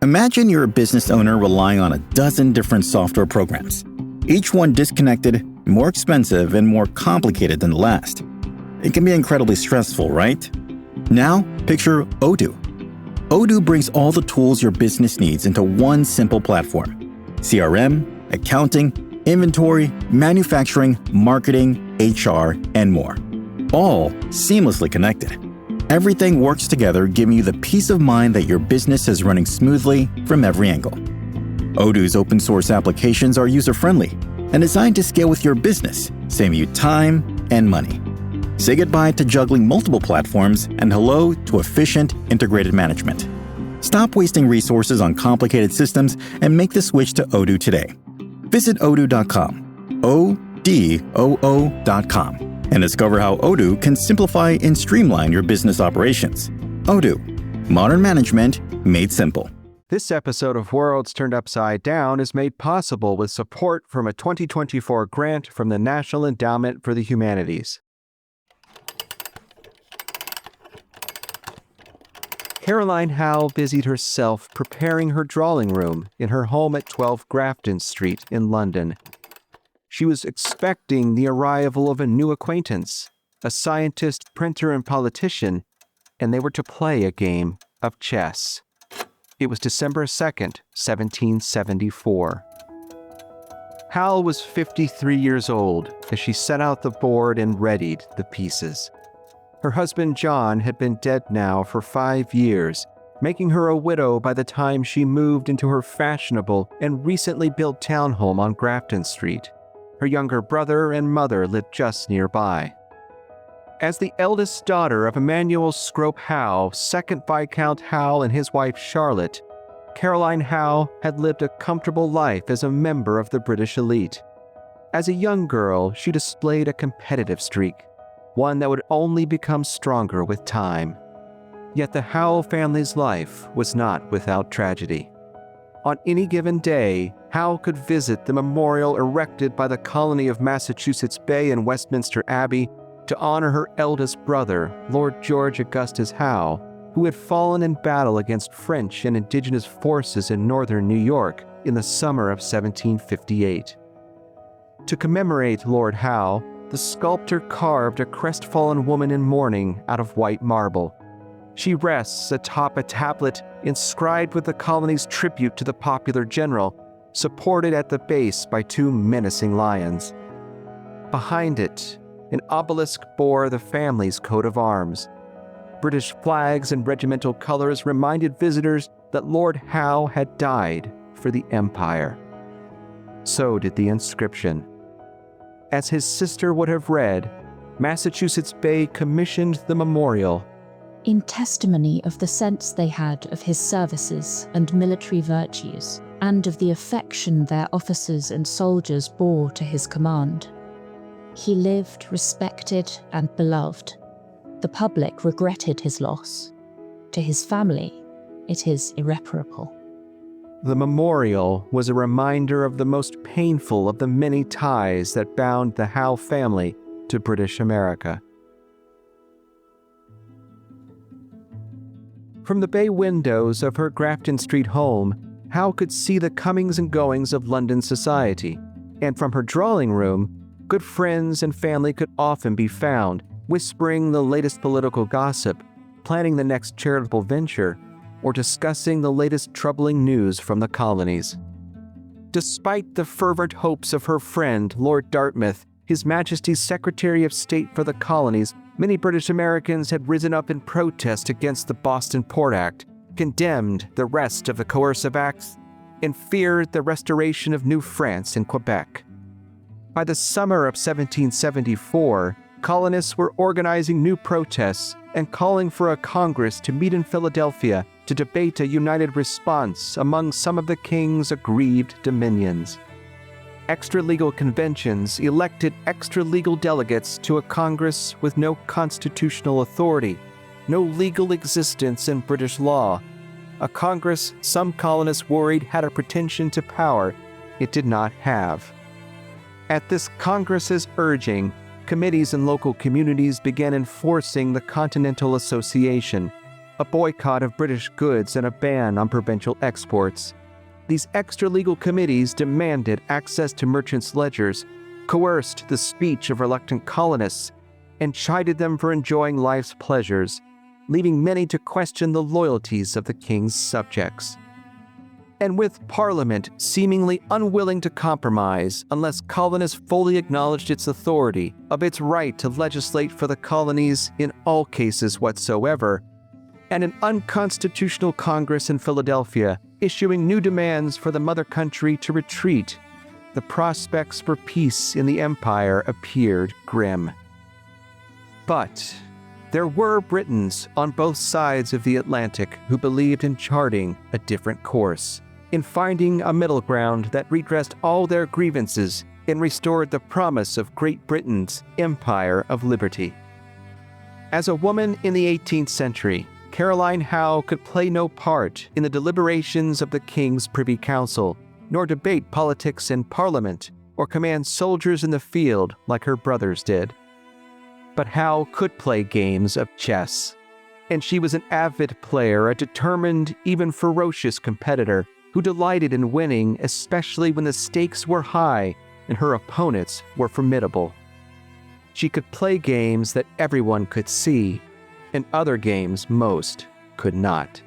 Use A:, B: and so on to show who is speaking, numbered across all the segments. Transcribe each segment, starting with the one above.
A: Imagine you're a business owner relying on a dozen different software programs, each one disconnected, more expensive, and more complicated than the last. It can be incredibly stressful, right? Now, picture Odoo. Odoo brings all the tools your business needs into one simple platform. CRM, accounting, inventory, manufacturing, marketing, HR, and more. All seamlessly connected. Everything works together, giving you the peace of mind that your business is running smoothly from every angle. Odoo's open source applications are user-friendly and designed to scale with your business, saving you time and money. Say goodbye to juggling multiple platforms and hello to efficient, integrated management. Stop wasting resources on complicated systems and make the switch to Odoo today. Visit odoo.com, ODOO.com, and discover how Odoo can simplify and streamline your business operations. Odoo, modern management made simple.
B: This episode of Worlds Turned Upside Down is made possible with support from a 2024 grant from the National Endowment for the Humanities. Caroline Howe busied herself preparing her drawing room in her home at 12 Grafton Street in London. She was expecting the arrival of a new acquaintance, a scientist, printer, and politician, and they were to play a game of chess. It was December 2nd, 1774. Howe was 53 years old as she set out the board and readied the pieces. Her husband John had been dead now for 5 years, making her a widow by the time she moved into her fashionable and recently built townhome on Grafton Street. Her younger brother and mother lived just nearby. As the eldest daughter of Emmanuel Scrope Howe, 2nd Viscount Howe, and his wife Charlotte, Caroline Howe had lived a comfortable life as a member of the British elite. As a young girl, she displayed a competitive streak, one that would only become stronger with time. Yet the Howe family's life was not without tragedy. On any given day, Howe could visit the memorial erected by the colony of Massachusetts Bay in Westminster Abbey to honor her eldest brother, Lord George Augustus Howe, who had fallen in battle against French and indigenous forces in northern New York in the summer of 1758. To commemorate Lord Howe, the sculptor carved a crestfallen woman in mourning out of white marble. She rests atop a tablet inscribed with the colony's tribute to the popular general, supported at the base by 2 menacing lions. Behind it, an obelisk bore the family's coat of arms. British flags and regimental colors reminded visitors that Lord Howe had died for the Empire. So did the inscription. As his sister would have read, Massachusetts Bay commissioned the memorial
C: in testimony of the sense they had of his services and military virtues, and of the affection their officers and soldiers bore to his command. He lived respected and beloved. The public regretted his loss. To his family, it is irreparable.
B: The memorial was a reminder of the most painful of the many ties that bound the Howe family to British America. From the bay windows of her Grafton Street home, Howe could see the comings and goings of London society, and from her drawing room, good friends and family could often be found, whispering the latest political gossip, planning the next charitable venture, or discussing the latest troubling news from the colonies. Despite the fervent hopes of her friend, Lord Dartmouth, His Majesty's Secretary of State for the Colonies, many British Americans had risen up in protest against the Boston Port Act, condemned the rest of the coercive acts, and feared the restoration of New France in Quebec. By the summer of 1774, colonists were organizing new protests and calling for a Congress to meet in Philadelphia to debate a united response among some of the king's aggrieved dominions. Extra-legal conventions elected extra-legal delegates to a Congress with no constitutional authority, no legal existence in British law, a Congress some colonists worried had a pretension to power it did not have. At this Congress's urging, committees in local communities began enforcing the Continental Association, a boycott of British goods and a ban on provincial exports. These extra-legal committees demanded access to merchants' ledgers, coerced the speech of reluctant colonists, and chided them for enjoying life's pleasures, leaving many to question the loyalties of the king's subjects. And with Parliament seemingly unwilling to compromise unless colonists fully acknowledged its authority of its right to legislate for the colonies in all cases whatsoever, and an unconstitutional Congress in Philadelphia issuing new demands for the mother country to retreat, the prospects for peace in the empire appeared grim. But there were Britons on both sides of the Atlantic who believed in charting a different course, in finding a middle ground that redressed all their grievances and restored the promise of Great Britain's empire of liberty. As a woman in the 18th century, Caroline Howe could play no part in the deliberations of the King's Privy Council, nor debate politics in Parliament, or command soldiers in the field like her brothers did. But Howe could play games of chess, and she was an avid player, a determined, even ferocious competitor who delighted in winning, especially when the stakes were high and her opponents were formidable. She could play games that everyone could see, and other games most could not.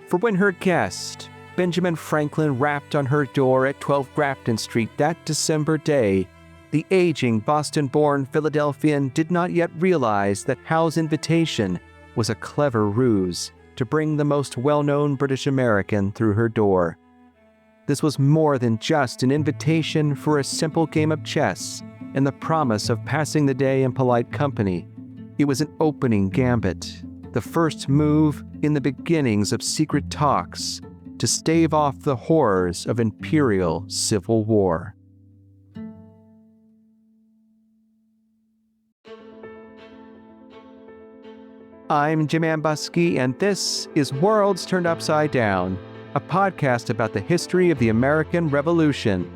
B: For when her guest, Benjamin Franklin, rapped on her door at 12 Grafton Street that December day, the aging Boston-born Philadelphian did not yet realize that Howe's invitation was a clever ruse to bring the most well-known British American through her door. This was more than just an invitation for a simple game of chess and the promise of passing the day in polite company. It was an opening gambit, the first move in the beginnings of secret talks to stave off the horrors of imperial civil war. I'm Jim Ambuske, and this is Worlds Turned Upside Down, a podcast about the history of the American Revolution.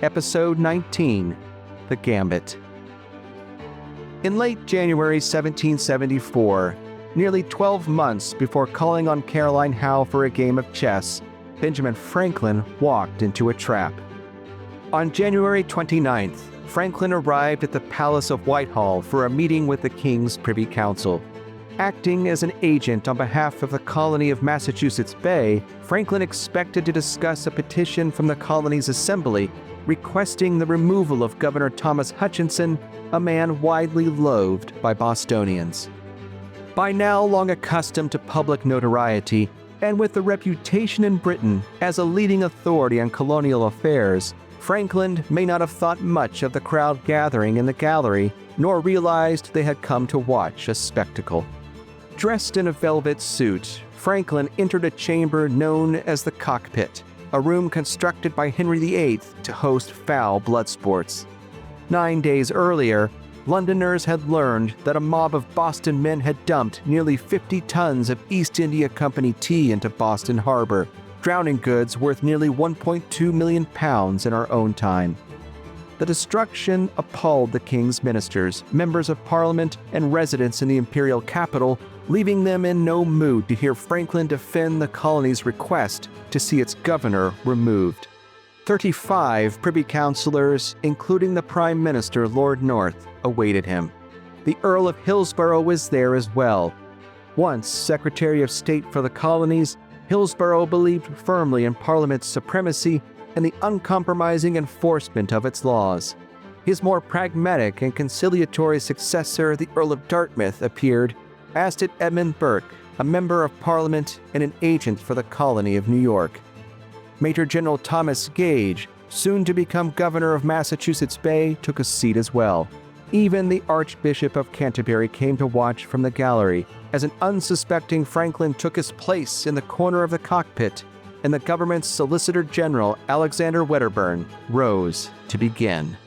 B: Episode 19, The Gambit. In late January 1774, nearly 12 months before calling on Caroline Howe for a game of chess, Benjamin Franklin walked into a trap. On January 29th, Franklin arrived at the Palace of Whitehall for a meeting with the King's Privy Council. Acting as an agent on behalf of the colony of Massachusetts Bay, Franklin expected to discuss a petition from the colony's assembly requesting the removal of Governor Thomas Hutchinson, a man widely loathed by Bostonians. By now long accustomed to public notoriety, and with a reputation in Britain as a leading authority on colonial affairs, Franklin may not have thought much of the crowd gathering in the gallery, nor realized they had come to watch a spectacle. Dressed in a velvet suit, Franklin entered a chamber known as the Cockpit, a room constructed by Henry VIII to host foul blood sports. 9 days earlier, Londoners had learned that a mob of Boston men had dumped nearly 50 tons of East India Company tea into Boston Harbor, drowning goods worth nearly £1.2 million in our own time. The destruction appalled the king's ministers, members of parliament, and residents in the imperial capital, leaving them in no mood to hear Franklin defend the colony's request to see its governor removed. 35 privy councillors, including the Prime Minister Lord North, awaited him. The Earl of Hillsborough was there as well. Once Secretary of State for the colonies, Hillsborough believed firmly in Parliament's supremacy and the uncompromising enforcement of its laws. His more pragmatic and conciliatory successor, the Earl of Dartmouth, appeared, as did Edmund Burke, a member of Parliament and an agent for the colony of New York. Major General Thomas Gage, soon to become governor of Massachusetts Bay, took a seat as well. Even the Archbishop of Canterbury came to watch from the gallery, as an unsuspecting Franklin took his place in the corner of the cockpit, and the government's Solicitor General, Alexander Wedderburn, rose to begin.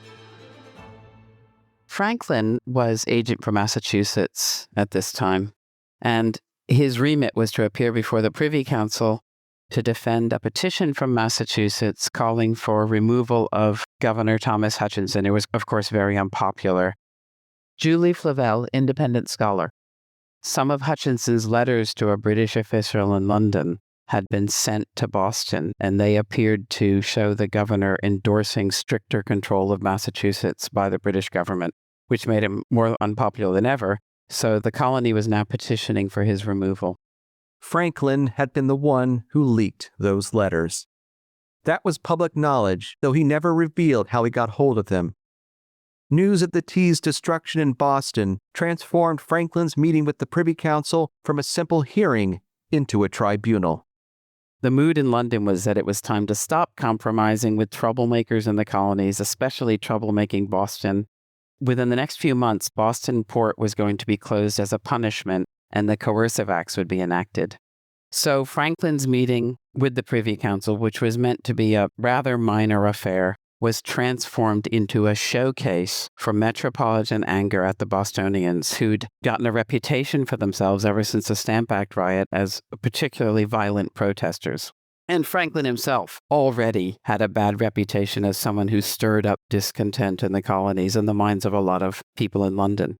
D: Franklin was agent for Massachusetts at this time, and his remit was to appear before the Privy Council to defend a petition from Massachusetts calling for removal of Governor Thomas Hutchinson. It was, of course, very unpopular. Julie Flavell, independent scholar. Some of Hutchinson's letters to a British official in London had been sent to Boston, and they appeared to show the governor endorsing stricter control of Massachusetts by the British government, which made him more unpopular than ever, so the colony was now petitioning for his removal.
B: Franklin had been the one who leaked those letters. That was public knowledge, though he never revealed how he got hold of them. News of the tea's destruction in Boston transformed Franklin's meeting with the Privy Council from a simple hearing into a tribunal.
D: The mood in London was that it was time to stop compromising with troublemakers in the colonies, especially troublemaking Boston. Within the next few months, Boston port was going to be closed as a punishment, and the coercive acts would be enacted. So Franklin's meeting with the Privy Council, which was meant to be a rather minor affair, was transformed into a showcase for metropolitan anger at the Bostonians, who'd gotten a reputation for themselves ever since the Stamp Act riot as particularly violent protesters. And Franklin himself already had a bad reputation as someone who stirred up discontent in the colonies and the minds of a lot of people in London.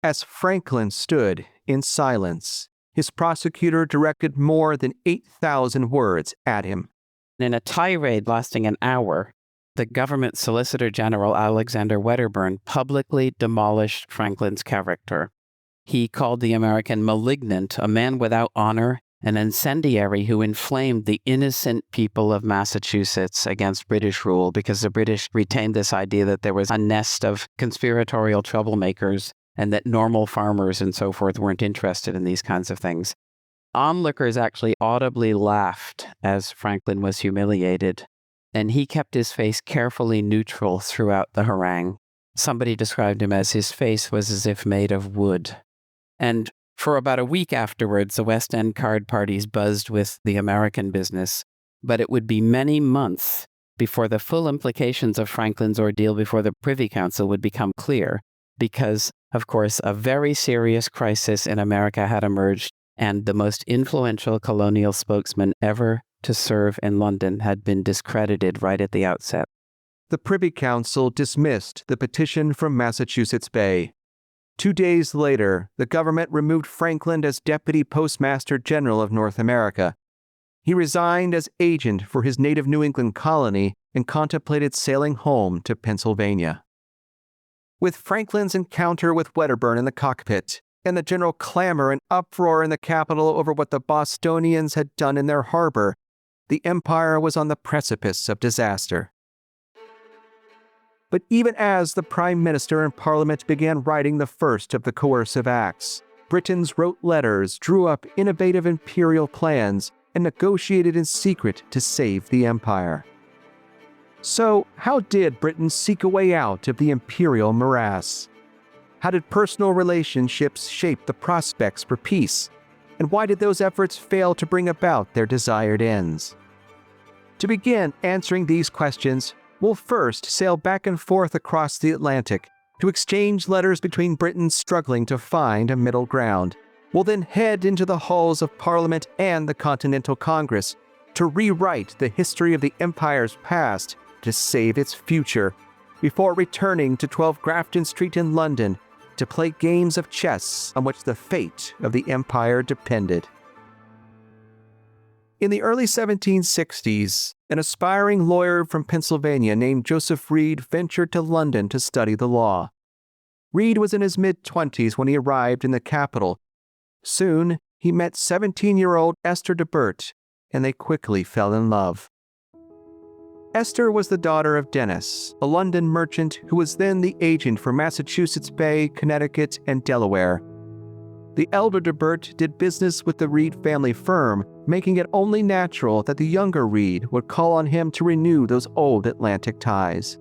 B: As Franklin stood in silence, his prosecutor directed more than 8,000 words at him.
D: In a tirade lasting an hour, the government Solicitor General Alexander Wedderburn publicly demolished Franklin's character. He called the American malignant, a man without honor, an incendiary who inflamed the innocent people of Massachusetts against British rule, because the British retained this idea that there was a nest of conspiratorial troublemakers and that normal farmers and so forth weren't interested in these kinds of things. Onlookers actually audibly laughed as Franklin was humiliated, and he kept his face carefully neutral throughout the harangue. Somebody described him as his face was as if made of wood. And for about a week afterwards, the West End card parties buzzed with the American business, but it would be many months before the full implications of Franklin's ordeal before the Privy Council would become clear, because, of course, a very serious crisis in America had emerged, and the most influential colonial spokesman ever to serve in London had been discredited right at the outset.
B: The Privy Council dismissed the petition from Massachusetts Bay. 2 days later, the government removed Franklin as Deputy Postmaster General of North America. He resigned as agent for his native New England colony and contemplated sailing home to Pennsylvania. With Franklin's encounter with Wedderburn in the cockpit, and the general clamor and uproar in the capital over what the Bostonians had done in their harbor, the empire was on the precipice of disaster. But even as the Prime Minister and Parliament began writing the first of the coercive acts, Britons wrote letters, drew up innovative imperial plans, and negotiated in secret to save the empire. So, how did Britain seek a way out of the imperial morass? How did personal relationships shape the prospects for peace? And why did those efforts fail to bring about their desired ends? To begin answering these questions, we'll first sail back and forth across the Atlantic to exchange letters between Britons struggling to find a middle ground. We'll then head into the halls of Parliament and the Continental Congress to rewrite the history of the empire's past to save its future, before returning to 12 Grafton Street in London to play games of chess on which the fate of the empire depended. In the early 1760s, an aspiring lawyer from Pennsylvania named Joseph Reed ventured to London to study the law. Reed was in his mid-20s when he arrived in the capital. Soon, he met 17-year-old Esther de Burt, and they quickly fell in love. Esther was the daughter of Dennis, a London merchant who was then the agent for Massachusetts Bay, Connecticut, and Delaware. The elder de Burt did business with the Reed family firm, making it only natural that the younger Reed would call on him to renew those old Atlantic ties.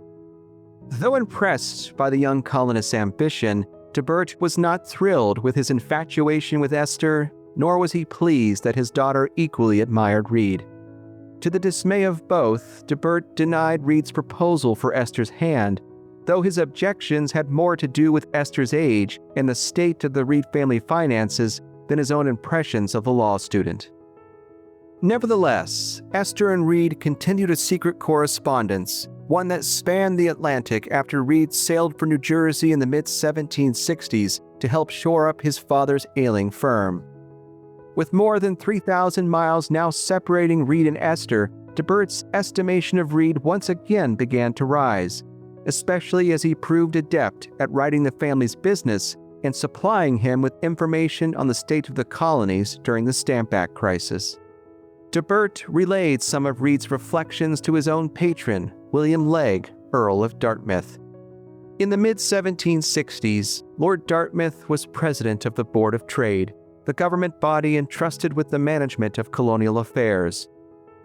B: Though impressed by the young colonist's ambition, de Burt was not thrilled with his infatuation with Esther, nor was he pleased that his daughter equally admired Reed. To the dismay of both, de Burt denied Reed's proposal for Esther's hand, though his objections had more to do with Esther's age and the state of the Reed family finances than his own impressions of the law student. Nevertheless, Esther and Reed continued a secret correspondence, one that spanned the Atlantic after Reed sailed for New Jersey in the mid-1760s to help shore up his father's ailing firm. With more than 3,000 miles now separating Reed and Esther, de Bert's estimation of Reed once again began to rise, especially as he proved adept at writing the family's business and supplying him with information on the state of the colonies during the Stamp Act crisis. De Bert relayed some of Reed's reflections to his own patron, William Legge, Earl of Dartmouth. In the mid-1760s, Lord Dartmouth was president of the Board of Trade, the government body entrusted with the management of colonial affairs.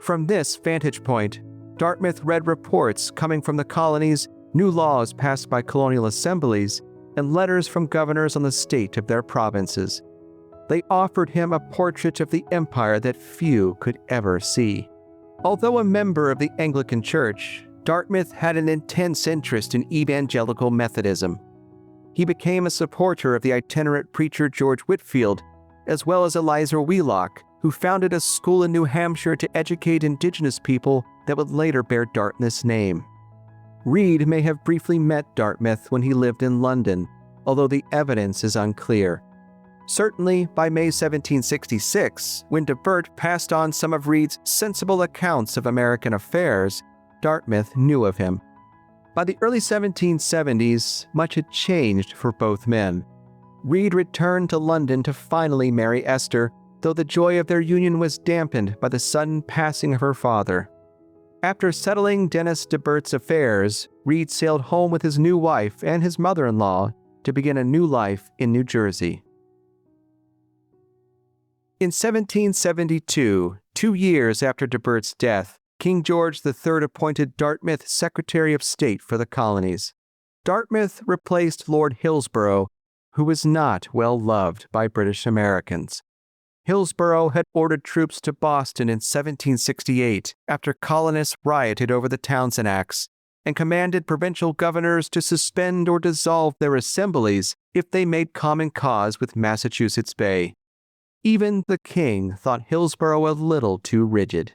B: From this vantage point, Dartmouth read reports coming from the colonies, new laws passed by colonial assemblies, and letters from governors on the state of their provinces. They offered him a portrait of the empire that few could ever see. Although a member of the Anglican Church, Dartmouth had an intense interest in evangelical Methodism. He became a supporter of the itinerant preacher George Whitefield, as well as Eliza Wheelock, who founded a school in New Hampshire to educate indigenous people that would later bear Dartmouth's name. Reed may have briefly met Dartmouth when he lived in London, although the evidence is unclear. Certainly, by May 1766, when de Bert passed on some of Reed's sensible accounts of American affairs, Dartmouth knew of him. By the early 1770s, much had changed for both men. Reed returned to London to finally marry Esther, though the joy of their union was dampened by the sudden passing of her father. After settling Dennis de Bert's affairs, Reed sailed home with his new wife and his mother-in-law to begin a new life in New Jersey. In 1772, 2 years after de Bert's death, King George III appointed Dartmouth Secretary of State for the colonies. Dartmouth replaced Lord Hillsborough, who was not well loved by British Americans. Hillsborough had ordered troops to Boston in 1768 after colonists rioted over the Townshend Acts, and commanded provincial governors to suspend or dissolve their assemblies if they made common cause with Massachusetts Bay. Even the king thought Hillsborough a little too rigid.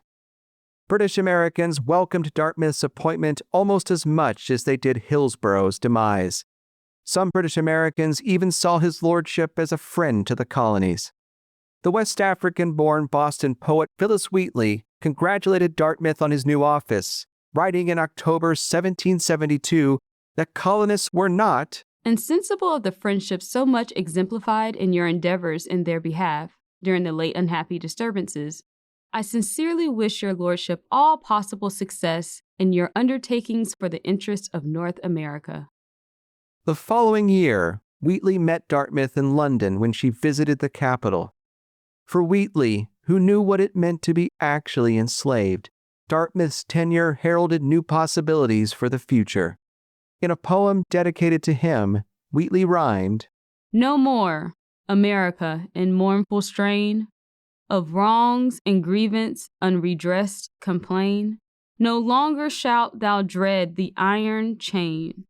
B: British Americans welcomed Dartmouth's appointment almost as much as they did Hillsborough's demise. Some British Americans even saw his lordship as a friend to the colonies. The West African-born Boston poet Phillis Wheatley congratulated Dartmouth on his new office, writing in October 1772 that colonists were not
E: insensible of the friendship so much exemplified in your endeavors in their behalf during the late unhappy disturbances. I sincerely wish your lordship all possible success in your undertakings for the interests of North America.
B: The following year, Wheatley met Dartmouth in London when she visited the capital. For Wheatley, who knew what it meant to be actually enslaved, Dartmouth's tenure heralded new possibilities for the future. In a poem dedicated to him, Wheatley rhymed,
E: "No more, America, in mournful strain, of wrongs and grievance unredressed complain. No longer shalt thou dread the iron chain,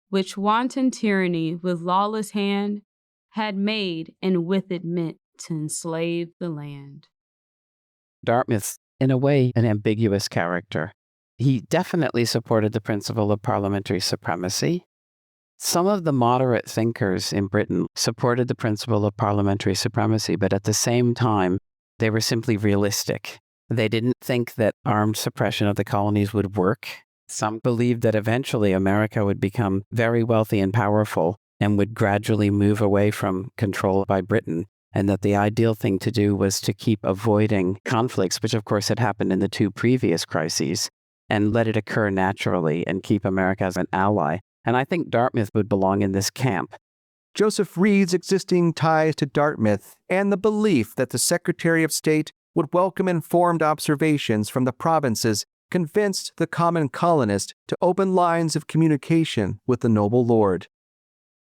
E: which wanton tyranny with lawless hand had made and with it meant to enslave the land."
D: Dartmouth's, in a way, an ambiguous character. He definitely supported the principle of parliamentary supremacy. Some of the moderate thinkers in Britain supported the principle of parliamentary supremacy, but at the same time, they were simply realistic. They didn't think that armed suppression of the colonies would work. Some believed that eventually America would become very wealthy and powerful and would gradually move away from control by Britain, and that the ideal thing to do was to keep avoiding conflicts, which of course had happened in the 2 previous crises, and let it occur naturally and keep America as an ally. And I think Dartmouth would belong in this camp.
B: Joseph Reed's existing ties to Dartmouth and the belief that the Secretary of State would welcome informed observations from the provinces convinced the common colonist to open lines of communication with the noble lord.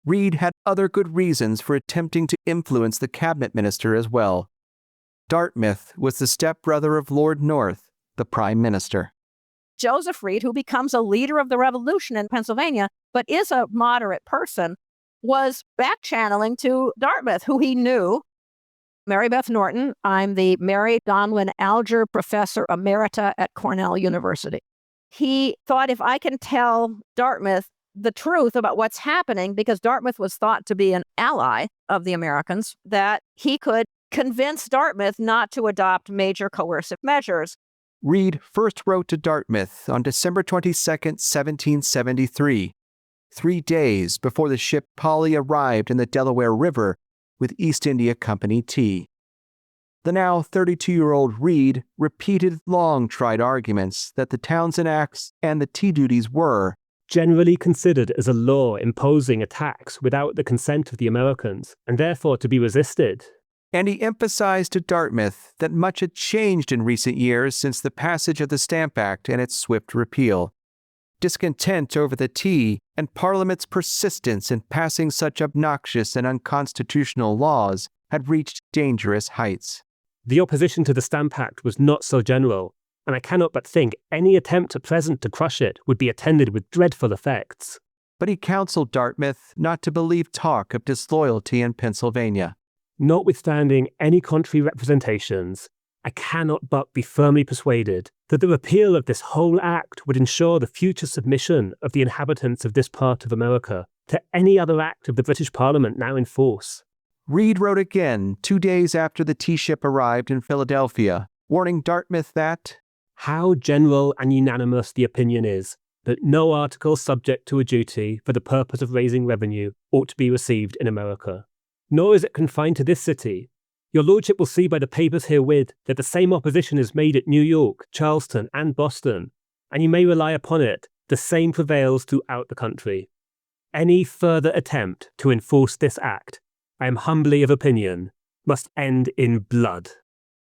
B: Reed had other good reasons for attempting to influence the cabinet minister as well. Dartmouth was the stepbrother of Lord North, the prime minister.
F: Joseph Reed, who becomes a leader of the revolution in Pennsylvania, but is a moderate person, was back-channeling to Dartmouth, who he knew. Mary Beth Norton, I'm the Mary Donlin Alger Professor Emerita at Cornell University. He thought, if I can tell Dartmouth the truth about what's happening, because Dartmouth was thought to be an ally of the Americans, that he could convince Dartmouth not to adopt major coercive measures.
B: Reed first wrote to Dartmouth on December 22, 1773, 3 days before the ship Polly arrived in the Delaware River with East India Company tea. The now 32-year-old Reed repeated long-tried arguments that the Townshend Acts and the tea duties were
G: generally considered as a law imposing a tax without the consent of the Americans, and therefore to be resisted.
B: And he emphasized to Dartmouth that much had changed in recent years since the passage of the Stamp Act and its swift repeal. Discontent over the tea and Parliament's persistence in passing such obnoxious and unconstitutional laws had reached dangerous heights.
G: The opposition to the Stamp Act was not so general, and I cannot but think any attempt at present to crush it would be attended with dreadful effects.
B: But he counseled Dartmouth not to believe talk of disloyalty in Pennsylvania.
G: Notwithstanding any contrary representations, I cannot but be firmly persuaded that the repeal of this whole act would ensure the future submission of the inhabitants of this part of America to any other act of the British Parliament now in force.
B: Reed wrote again 2 days after the tea ship arrived in Philadelphia, warning Dartmouth that,
G: how general and unanimous the opinion is that no article subject to a duty for the purpose of raising revenue ought to be received in America. Nor is it confined to this city. Your lordship will see by the papers herewith that the same opposition is made at New York, Charleston, and Boston, and you may rely upon it, the same prevails throughout the country. Any further attempt to enforce this act, I am humbly of opinion, must end in blood.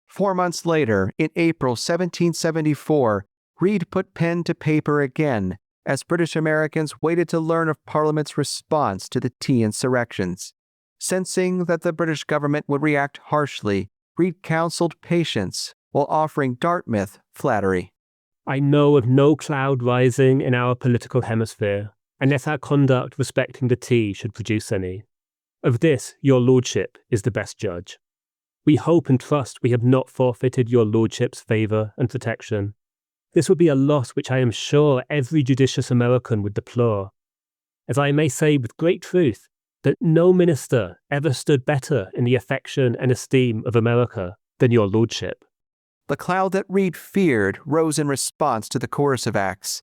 B: 4 months later, in April 1774, Reed put pen to paper again, as British Americans waited to learn of Parliament's response to the tea insurrections. Sensing that the British government would react harshly, Reed counseled patience while offering Dartmouth flattery.
G: I know of no cloud rising in our political hemisphere, unless our conduct respecting the tea should produce any. Of this your lordship is the best judge. We hope and trust we have not forfeited your lordship's favour and protection. This would be a loss which I am sure every judicious American would deplore. As I may say with great truth, that no minister ever stood better in the affection and esteem of America than your lordship.
B: The cloud that Reed feared rose in response to the coercive acts.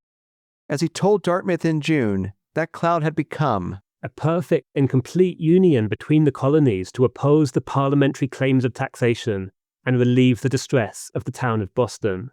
B: As he told Dartmouth in June, that cloud had become
G: a perfect and complete union between the colonies to oppose the parliamentary claims of taxation and relieve the distress of the town of Boston.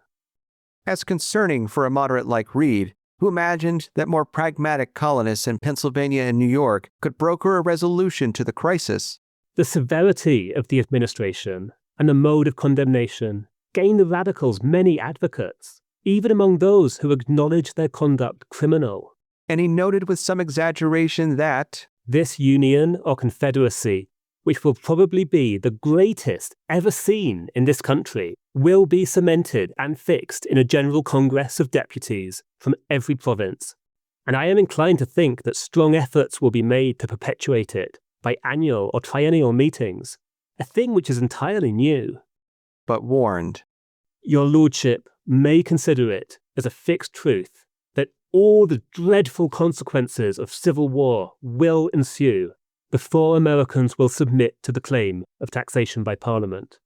B: As concerning for a moderate like Reed, who imagined that more pragmatic colonists in Pennsylvania and New York could broker a resolution to the crisis.
G: The severity of the administration and the mode of condemnation gained the radicals many advocates, even among those who acknowledged their conduct criminal.
B: And he noted with some exaggeration that
G: this union or confederacy, which will probably be the greatest ever seen in this country, will be cemented and fixed in a general congress of deputies from every province, and I am inclined to think that strong efforts will be made to perpetuate it by annual or triennial meetings, a thing which is entirely new.
B: But warned,
G: your lordship may consider it as a fixed truth that all the dreadful consequences of civil war will ensue before Americans will submit to the claim of taxation by Parliament.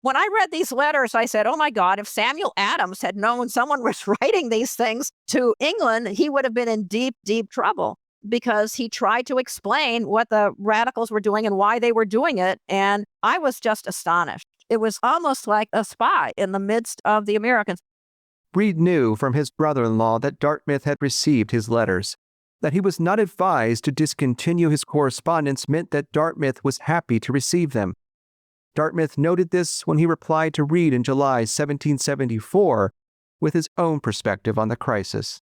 F: When I read these letters, I said, oh my God, if Samuel Adams had known someone was writing these things to England, he would have been in deep, deep trouble, because he tried to explain what the radicals were doing and why they were doing it. And I was just astonished. It was almost like a spy in the midst of the Americans.
B: Reed knew from his brother-in-law that Dartmouth had received his letters. That he was not advised to discontinue his correspondence meant that Dartmouth was happy to receive them. Dartmouth noted this when he replied to Reed in July 1774 with his own perspective on the crisis.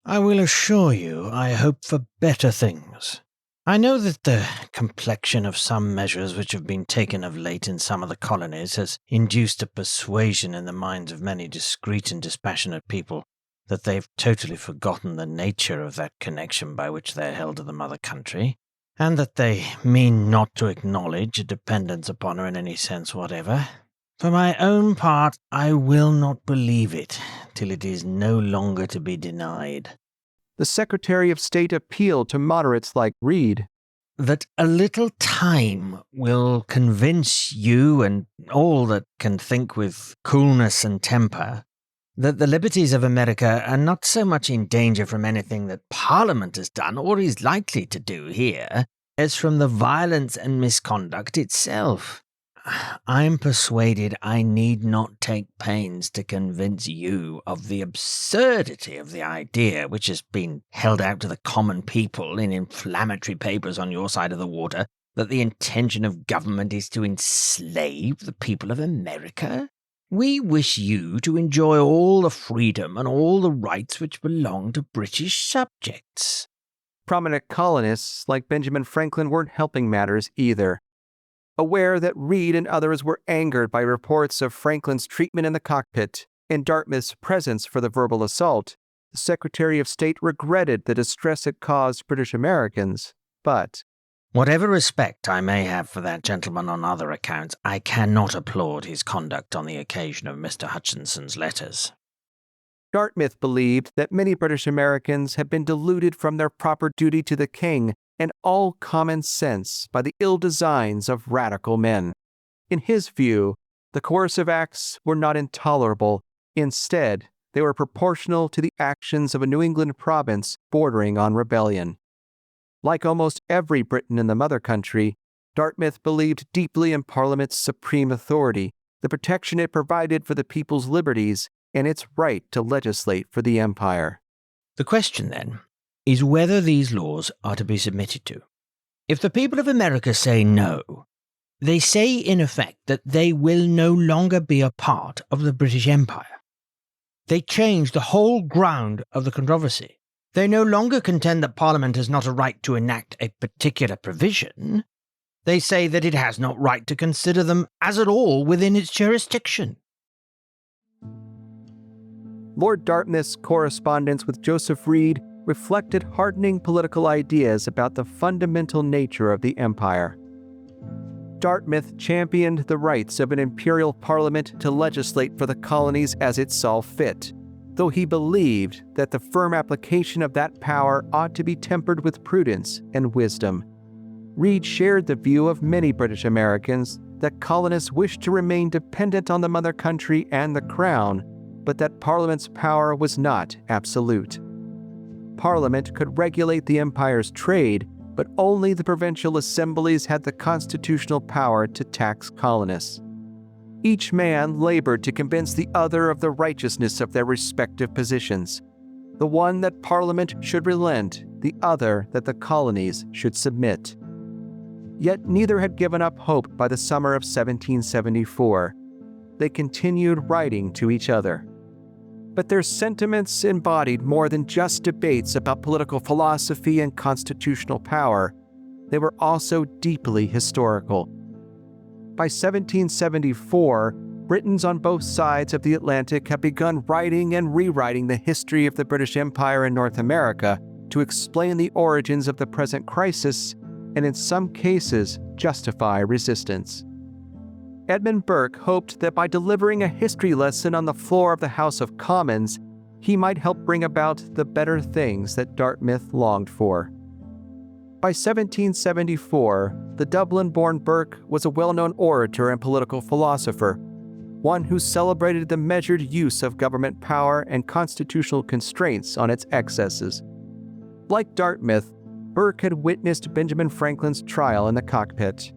H: I will assure you I hope for better things. I know that the complexion of some measures which have been taken of late in some of the colonies has induced a persuasion in the minds of many discreet and dispassionate people that they've totally forgotten the nature of that connection by which they're held to the mother country, and that they mean not to acknowledge a dependence upon her in any sense whatever. For my own part, I will not believe it till it is no longer to be denied.
B: the Secretary of State appealed to moderates like Reed.
H: That a little time will convince you and all that can think with coolness and temper that the liberties of America are not so much in danger from anything that Parliament has done or is likely to do here as from the violence and misconduct itself. I'm persuaded I need not take pains to convince you of the absurdity of the idea which has been held out to the common people in inflammatory papers on your side of the water, that the intention of government is to enslave the people of America. We wish you to enjoy all the freedom and all the rights which belong to British subjects.
B: Prominent colonists like Benjamin Franklin weren't helping matters either. Aware that Reed and others were angered by reports of Franklin's treatment in the cockpit and Dartmouth's presence for the verbal assault, the Secretary of State regretted the distress it caused British Americans, but
H: whatever respect I may have for that gentleman on other accounts, I cannot applaud his conduct on the occasion of Mr. Hutchinson's letters.
B: Dartmouth believed that many British Americans had been deluded from their proper duty to the king and all common sense by the ill designs of radical men. In his view, the coercive acts were not intolerable. Instead, they were proportional to the actions of a New England province bordering on rebellion. Like almost every Briton in the mother country, Dartmouth believed deeply in Parliament's supreme authority, the protection it provided for the people's liberties, and its right to legislate for the empire.
H: The question, then, is whether these laws are to be submitted to. If the people of America say no, they say in effect that they will no longer be a part of the British Empire. They change the whole ground of the controversy. They no longer contend that Parliament has not a right to enact a particular provision. They say that it has not right to consider them as at all within its jurisdiction.
B: Lord Dartmouth's correspondence with Joseph Reed reflected hardening political ideas about the fundamental nature of the empire. Dartmouth championed the rights of an imperial parliament to legislate for the colonies as it saw fit, though he believed that the firm application of that power ought to be tempered with prudence and wisdom. Reed shared the view of many British Americans that colonists wished to remain dependent on the mother country and the crown, but that Parliament's power was not absolute. Parliament could regulate the empire's trade, but only the provincial assemblies had the constitutional power to tax colonists. Each man labored to convince the other of the righteousness of their respective positions, the one that Parliament should relent, the other that the colonies should submit. Yet neither had given up hope by the summer of 1774. They continued writing to each other. But their sentiments embodied more than just debates about political philosophy and constitutional power. They were also deeply historical. By 1774, Britons on both sides of the Atlantic had begun writing and rewriting the history of the British Empire in North America to explain the origins of the present crisis and, in some cases, justify resistance. Edmund Burke hoped that by delivering a history lesson on the floor of the House of Commons, he might help bring about the better things that Dartmouth longed for. By 1774, the Dublin-born Burke was a well-known orator and political philosopher, one who celebrated the measured use of government power and constitutional constraints on its excesses. Like Dartmouth, Burke had witnessed Benjamin Franklin's trial in the cockpit.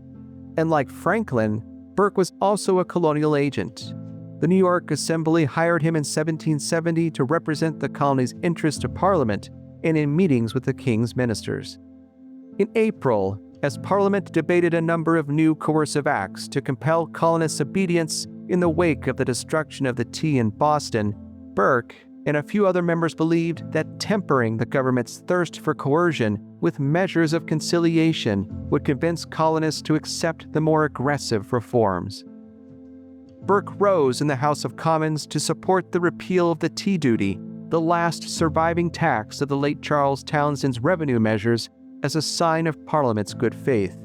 B: And like Franklin, Burke was also a colonial agent. The New York Assembly hired him in 1770 to represent the colony's interest to Parliament and in meetings with the king's ministers. In April, as Parliament debated a number of new coercive acts to compel colonists' obedience in the wake of the destruction of the tea in Boston, Burke and a few other members believed that tempering the government's thirst for coercion with measures of conciliation would convince colonists to accept the more aggressive reforms. Burke rose in the House of Commons to support the repeal of the tea duty, the last surviving tax of the late Charles Townshend's revenue measures, as a sign of Parliament's good faith.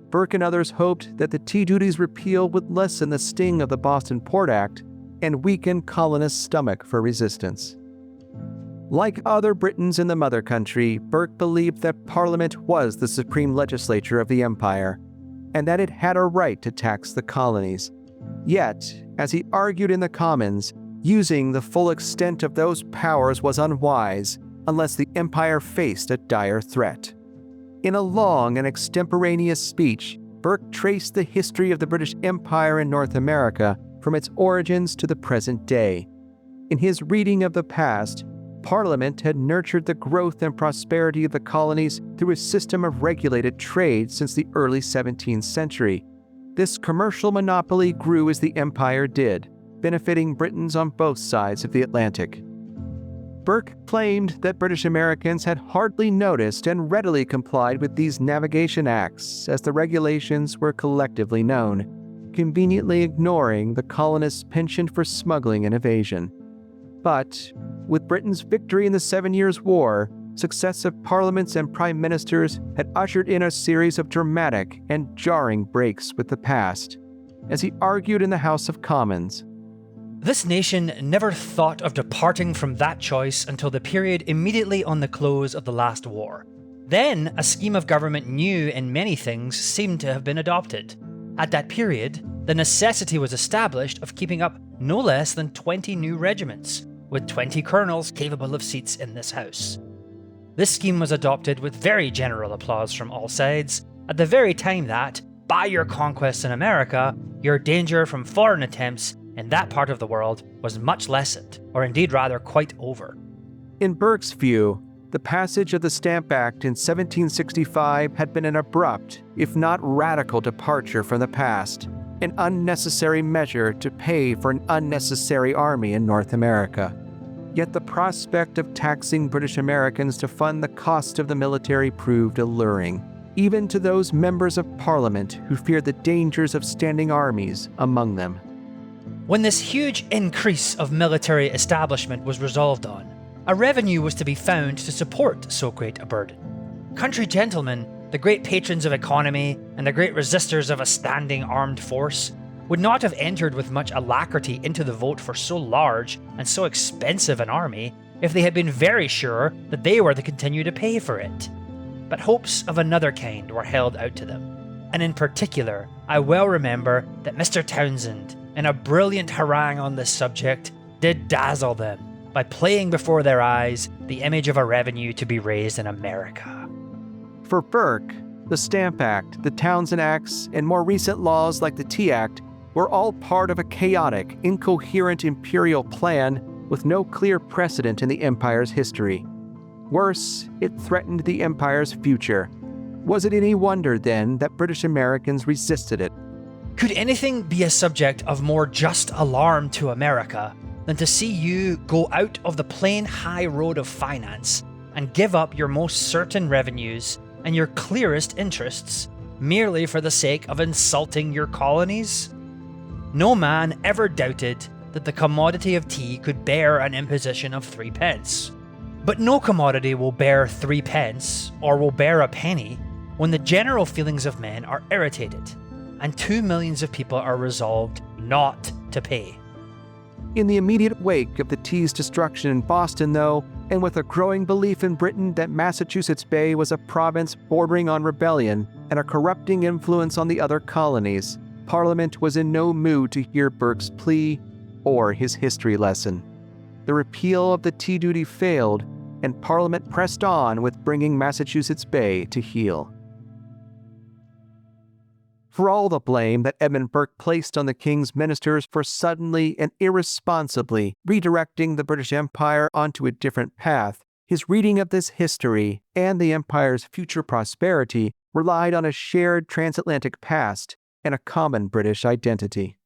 B: Burke and others hoped that the tea duty's repeal would lessen the sting of the Boston Port Act and weaken colonists' stomach for resistance. Like other Britons in the mother country, Burke believed that Parliament was the supreme legislature of the empire, and that it had a right to tax the colonies. Yet, as he argued in the Commons, using the full extent of those powers was unwise unless the empire faced a dire threat. In a long and extemporaneous speech, Burke traced the history of the British Empire in North America from its origins to the present day. In his reading of the past, Parliament had nurtured the growth and prosperity of the colonies through a system of regulated trade since the early 17th century. This commercial monopoly grew as the empire did, benefiting Britons on both sides of the Atlantic. Burke claimed that British Americans had hardly noticed and readily complied with these navigation acts as the regulations were collectively known, conveniently ignoring the colonists' penchant for smuggling and evasion. But, with Britain's victory in the 7 Years' War, successive parliaments and prime ministers had ushered in a series of dramatic and jarring breaks with the past, as he argued in the House of Commons.
I: This nation never thought of departing from that choice until the period immediately on the close of the last war. Then, a scheme of government new in many things seemed to have been adopted. At that period, the necessity was established of keeping up no less than 20 new regiments, with 20 colonels capable of seats in this house. This scheme was adopted with very general applause from all sides, at the very time that, by your conquests in America, your danger from foreign attempts in that part of the world was much lessened, or indeed rather quite over.
B: In Burke's view, the passage of the Stamp Act in 1765 had been an abrupt, if not radical, departure from the past, an unnecessary measure to pay for an unnecessary army in North America. Yet the prospect of taxing British Americans to fund the cost of the military proved alluring, even to those members of Parliament who feared the dangers of standing armies among them.
I: When this huge increase of military establishment was resolved on, a revenue was to be found to support so great a burden. Country gentlemen, the great patrons of economy and the great resistors of a standing armed force, would not have entered with much alacrity into the vote for so large and so expensive an army if they had been very sure that they were to continue to pay for it. But hopes of another kind were held out to them, and in particular, I well remember that Mr. Townsend, in a brilliant harangue on this subject, did dazzle them by playing before their eyes the image of a revenue to be raised in America.
B: For Burke, the Stamp Act, the Townshend Acts, and more recent laws like the Tea Act were all part of a chaotic, incoherent imperial plan with no clear precedent in the empire's history. Worse, it threatened the empire's future. Was it any wonder, then, that British Americans resisted it?
I: Could anything be a subject of more just alarm to America than to see you go out of the plain high road of finance and give up your most certain revenues and your clearest interests merely for the sake of insulting your colonies? No man ever doubted that the commodity of tea could bear an imposition of 3 pence. But no commodity will bear 3 pence, or will bear a penny, when the general feelings of men are irritated, and 2 millions of people are resolved not to pay.
B: In the immediate wake of the tea's destruction in Boston, though, and with a growing belief in Britain that Massachusetts Bay was a province bordering on rebellion and a corrupting influence on the other colonies, Parliament was in no mood to hear Burke's plea or his history lesson. The repeal of the tea duty failed, and Parliament pressed on with bringing Massachusetts Bay to heel. For all the blame that Edmund Burke placed on the king's ministers for suddenly and irresponsibly redirecting the British Empire onto a different path, his reading of this history and the empire's future prosperity relied on a shared transatlantic past and a common British identity.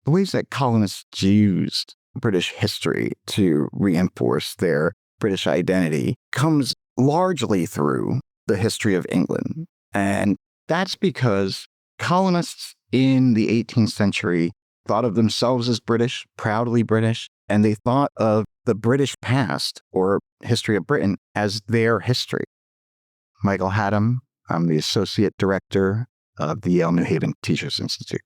J: The ways that colonists used British history to reinforce their British identity comes largely through the history of England. And that's because colonists in the 18th century thought of themselves as British, proudly British, and they thought of the British past, or history of Britain, as their history. Michael Hattem, I'm the Associate Director of the Yale New Haven Teachers Institute.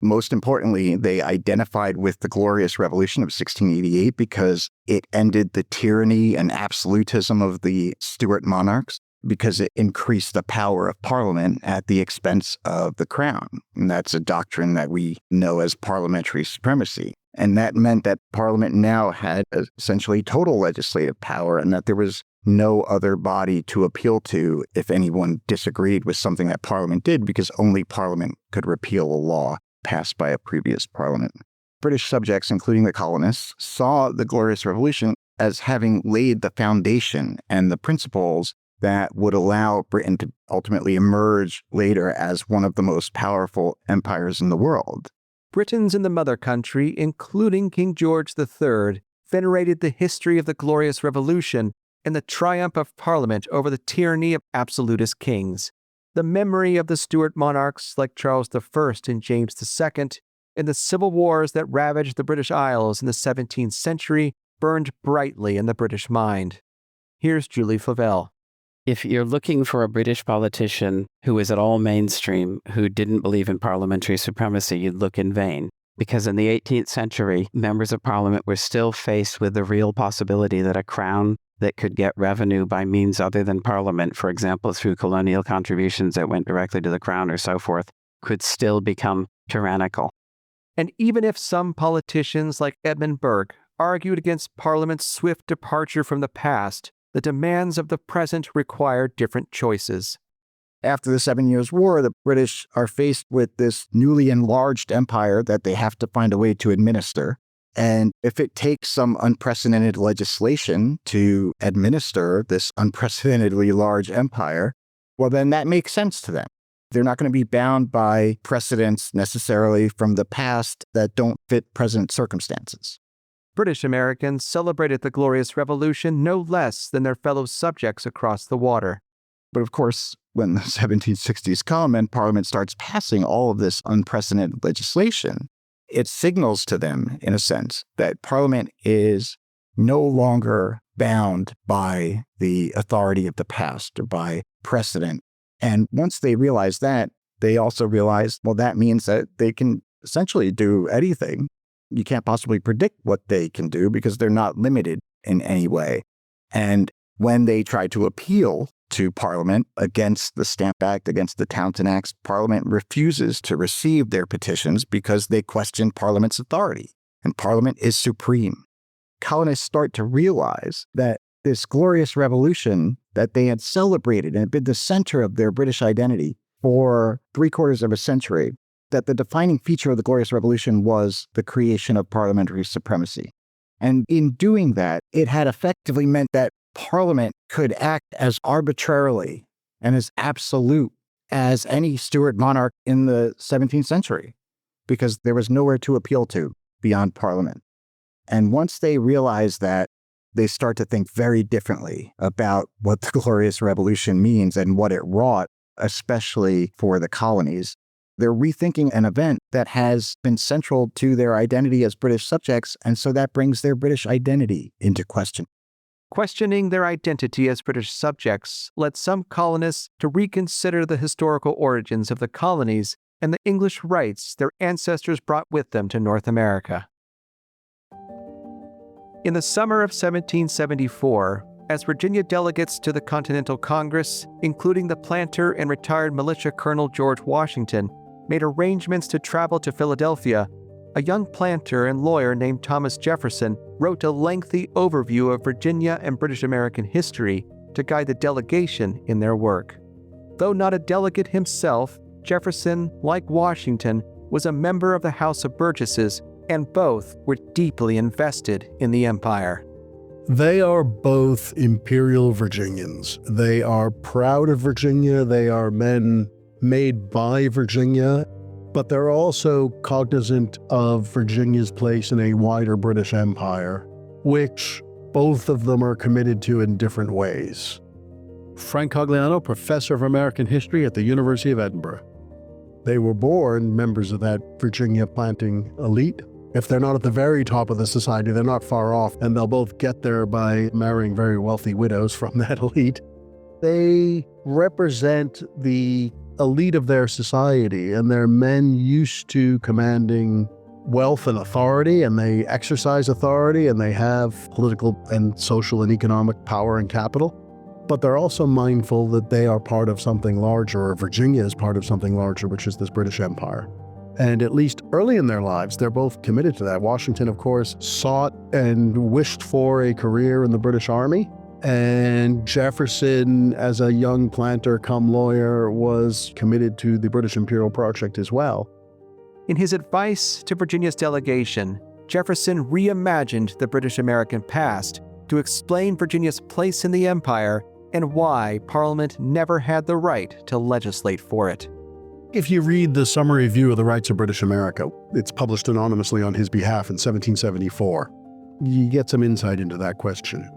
J: Most importantly, they identified with the Glorious Revolution of 1688 because it ended the tyranny and absolutism of the Stuart monarchs, because it increased the power of Parliament at the expense of the Crown. And that's a doctrine that we know as parliamentary supremacy. And that meant that Parliament now had essentially total legislative power, and that there was no other body to appeal to if anyone disagreed with something that Parliament did, because only Parliament could repeal a law passed by a previous Parliament. British subjects, including the colonists, saw the Glorious Revolution as having laid the foundation and the principles that would allow Britain to ultimately emerge later as one of the most powerful empires in the world.
B: Britons in the mother country, including King George III, venerated the history of the Glorious Revolution and the triumph of Parliament over the tyranny of absolutist kings. The memory of the Stuart monarchs like Charles I and James II, and the civil wars that ravaged the British Isles in the 17th century burned brightly in the British mind. Here's Julie Flavell.
D: If you're looking for a British politician who is at all mainstream, who didn't believe in parliamentary supremacy, you'd look in vain. Because in the 18th century, members of Parliament were still faced with the real possibility that a crown that could get revenue by means other than Parliament, for example, through colonial contributions that went directly to the Crown or so forth, could still become tyrannical.
B: And even if some politicians like Edmund Burke argued against Parliament's swift departure from the past, the demands of the present require different choices.
J: After the 7 Years' War, the British are faced with this newly enlarged empire that they have to find a way to administer. And if it takes some unprecedented legislation to administer this unprecedentedly large empire, well, then that makes sense to them. They're not going to be bound by precedents necessarily from the past that don't fit present circumstances.
B: British Americans celebrated the Glorious Revolution no less than their fellow subjects across the water.
J: But of course, when the 1760s come and Parliament starts passing all of this unprecedented legislation, it signals to them, in a sense, that Parliament is no longer bound by the authority of the past or by precedent. And once they realize that, they also realize, well, that means that they can essentially do anything. You can't possibly predict what they can do because they're not limited in any way. And when they try to appeal to Parliament against the Stamp Act, against the Townshend Acts, Parliament refuses to receive their petitions because they question Parliament's authority, and Parliament is supreme. Colonists start to realize that this glorious revolution that they had celebrated and had been the center of their British identity for 3/4 of a century, that the defining feature of the Glorious Revolution was the creation of parliamentary supremacy. And in doing that, it had effectively meant that Parliament could act as arbitrarily and as absolute as any Stuart monarch in the 17th century, because there was nowhere to appeal to beyond Parliament. And once they realize that, they start to think very differently about what the Glorious Revolution means and what it wrought, especially for the colonies. They're rethinking an event that has been central to their identity as British subjects, and so that brings their British identity into question.
B: Questioning their identity as British subjects led some colonists to reconsider the historical origins of the colonies and the English rights their ancestors brought with them to North America. In the summer of 1774, as Virginia delegates to the Continental Congress, including the planter and retired militia Colonel George Washington, made arrangements to travel to Philadelphia, a young planter and lawyer named Thomas Jefferson wrote a lengthy overview of Virginia and British American history to guide the delegation in their work. Though not a delegate himself, Jefferson, like Washington, was a member of the House of Burgesses, and both were deeply invested in the empire.
K: They are both imperial Virginians. They are proud of Virginia. They are men made by Virginia, but they're also cognizant of Virginia's place in a wider British Empire, which both of them are committed to in different ways. Frank Cogliano, professor of American history at the University of Edinburgh. They were born members of that Virginia planting elite. If they're not at the very top of the society, they're not far off, and they'll both get there by marrying very wealthy widows from that elite. They represent the elite of their society, and they're men used to commanding wealth and authority, and they exercise authority, and they have political and social and economic power and capital. But they're also mindful that they are part of something larger, or Virginia is part of something larger, which is this British Empire. And at least early in their lives, they're both committed to that. Washington, of course, sought and wished for a career in the British Army. And Jefferson, as a young planter come lawyer, was committed to the British Imperial Project as well.
B: In his advice to Virginia's delegation, Jefferson reimagined the British-American past to explain Virginia's place in the empire and why Parliament never had the right to legislate for it.
K: If you read the Summary View of the Rights of British America, it's published anonymously on his behalf in 1774, you get some insight into that question.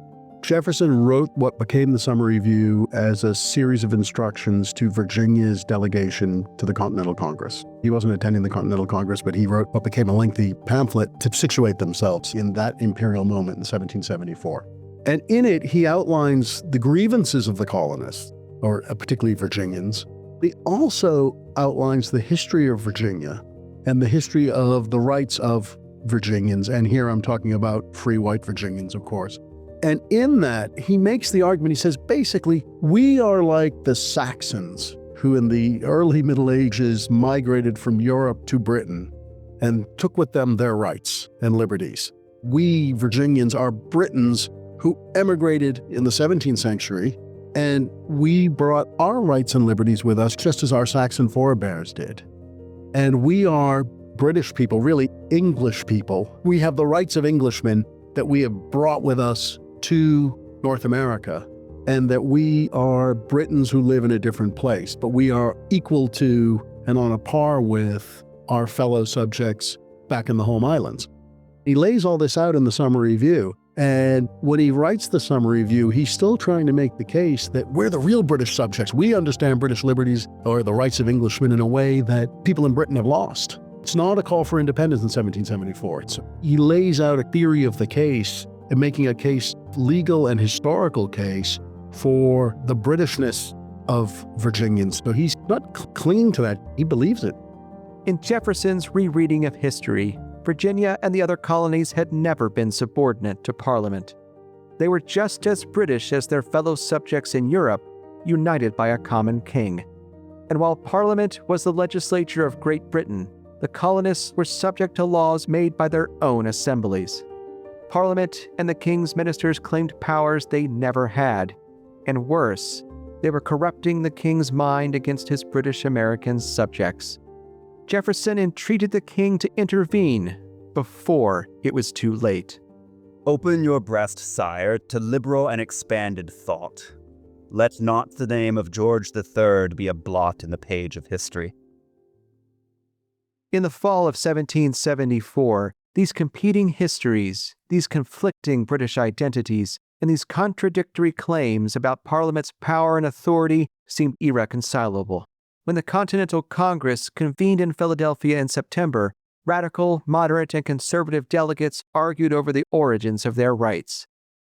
K: Jefferson wrote what became the Summary View as a series of instructions to Virginia's delegation to the Continental Congress. He wasn't attending the Continental Congress, but he wrote what became a lengthy pamphlet to situate themselves in that imperial moment in 1774. And in it, he outlines the grievances of the colonists, or particularly Virginians. He also outlines the history of Virginia and the history of the rights of Virginians. And here I'm talking about free white Virginians, of course. And in that, he makes the argument, he says, basically, we are like the Saxons who in the early Middle Ages migrated from Europe to Britain and took with them their rights and liberties. We Virginians are Britons who emigrated in the 17th century, and we brought our rights and liberties with us just as our Saxon forebears did. And we are British people, really English people. We have the rights of Englishmen that we have brought with us to North America, and that we are Britons who live in a different place, but we are equal to and on a par with our fellow subjects back in the home islands. He lays all this out in the Summary View, and when he writes the Summary View, he's still trying to make the case that we're the real British subjects. We understand British liberties or the rights of Englishmen in a way that people in Britain have lost. It's not a call for independence in 1774. He lays out a theory of the case and making a case, legal and historical case, for the Britishness of Virginians. So he's not clinging to that. He believes it.
B: In Jefferson's rereading of history, Virginia and the other colonies had never been subordinate to Parliament. They were just as British as their fellow subjects in Europe, united by a common king. And while Parliament was the legislature of Great Britain, the colonists were subject to laws made by their own assemblies. Parliament and the king's ministers claimed powers they never had, and worse, they were corrupting the king's mind against his British American subjects. Jefferson entreated the king to intervene before it was too late.
L: Open your breast, sire, to liberal and expanded thought. Let not the name of George III be a blot in the page of history.
B: In the fall of 1774, these competing histories, these conflicting British identities, and these contradictory claims about Parliament's power and authority seemed irreconcilable. When the Continental Congress convened in Philadelphia in September, radical, moderate, and conservative delegates argued over the origins of their rights.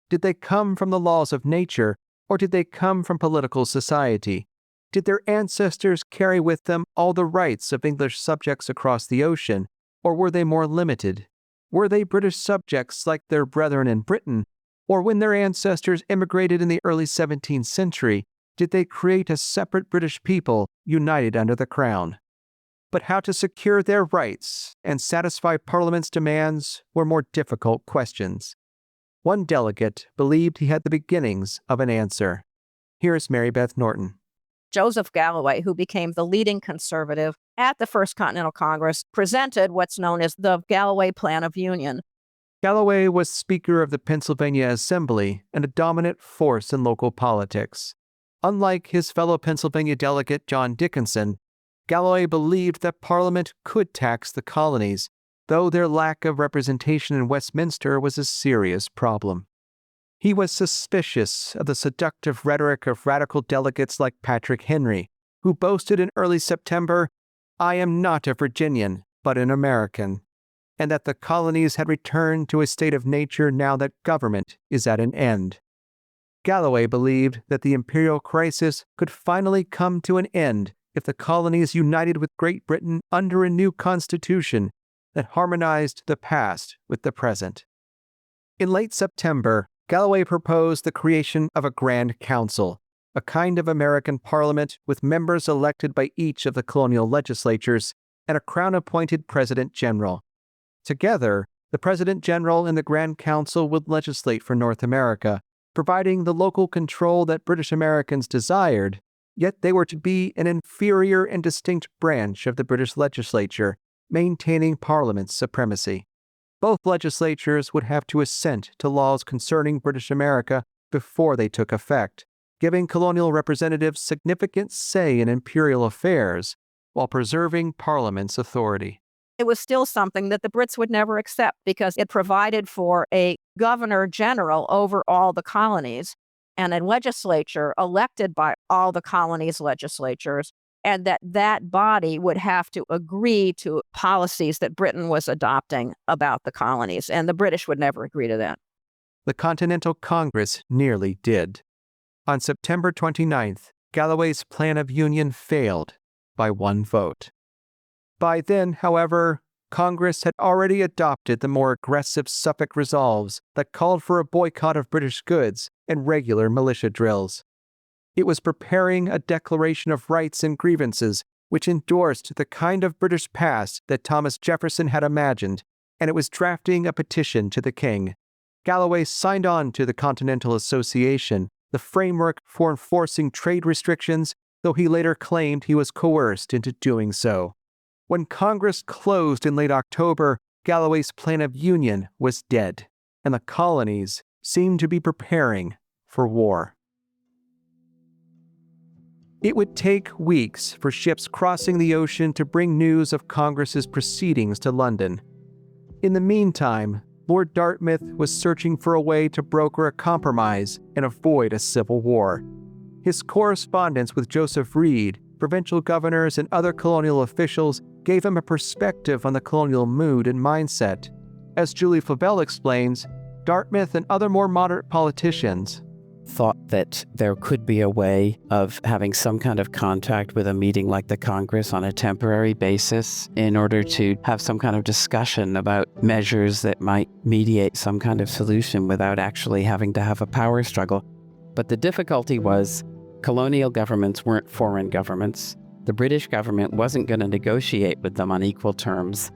B: Did they come from the laws of nature, or did they come from political society? Did their ancestors carry with them all the rights of English subjects across the ocean, or were they more limited? Were they British subjects like their brethren in Britain, or when their ancestors immigrated in the early 17th century, did they create a separate British people united under the crown? But how to secure their rights and satisfy Parliament's demands were more difficult questions. One delegate believed he had the beginnings of an answer. Here's Mary Beth Norton.
F: Joseph Galloway, who became the leading conservative at the First Continental Congress, presented what's known as the Galloway Plan of Union.
B: Galloway was Speaker of the Pennsylvania Assembly and a dominant force in local politics. Unlike his fellow Pennsylvania delegate John Dickinson, Galloway believed that Parliament could tax the colonies, though their lack of representation in Westminster was a serious problem. He was suspicious of the seductive rhetoric of radical delegates like Patrick Henry, who boasted in early September, "I am not a Virginian, but an American," and that the colonies had returned to a state of nature now that government is at an end. Galloway believed that the imperial crisis could finally come to an end if the colonies united with Great Britain under a new constitution that harmonized the past with the present. In late September, Galloway proposed the creation of a Grand Council, a kind of American parliament with members elected by each of the colonial legislatures and a crown-appointed President General. Together, the President General and the Grand Council would legislate for North America, providing the local control that British Americans desired, yet they were to be an inferior and distinct branch of the British legislature, maintaining Parliament's supremacy. Both legislatures would have to assent to laws concerning British America before they took effect, giving colonial representatives significant say in imperial affairs while preserving Parliament's authority.
F: It was still something that the Brits would never accept because it provided for a governor general over all the colonies and a legislature elected by all the colonies' legislatures, and that body would have to agree to policies that Britain was adopting about the colonies, and the British would never agree to that.
B: The Continental Congress nearly did. On September 29th, Galloway's plan of union failed by one vote. By then, however, Congress had already adopted the more aggressive Suffolk resolves that called for a boycott of British goods and regular militia drills. It was preparing a Declaration of Rights and Grievances which endorsed the kind of British past that Thomas Jefferson had imagined, and it was drafting a petition to the king. Galloway signed on to the Continental Association, the framework for enforcing trade restrictions, though he later claimed he was coerced into doing so. When Congress closed in late October, Galloway's plan of union was dead, and the colonies seemed to be preparing for war. It would take weeks for ships crossing the ocean to bring news of Congress's proceedings to London. In the meantime, Lord Dartmouth was searching for a way to broker a compromise and avoid a civil war. His correspondence with Joseph Reed, provincial governors, and other colonial officials gave him a perspective on the colonial mood and mindset. As Julie Flavell explains, Dartmouth and other more moderate politicians
D: thought that there could be a way of having some kind of contact with a meeting like the Congress on a temporary basis in order to have some kind of discussion about measures that might mediate some kind of solution without actually having to have a power struggle. But the difficulty was colonial governments weren't foreign governments. The British government wasn't going to negotiate with them on equal terms.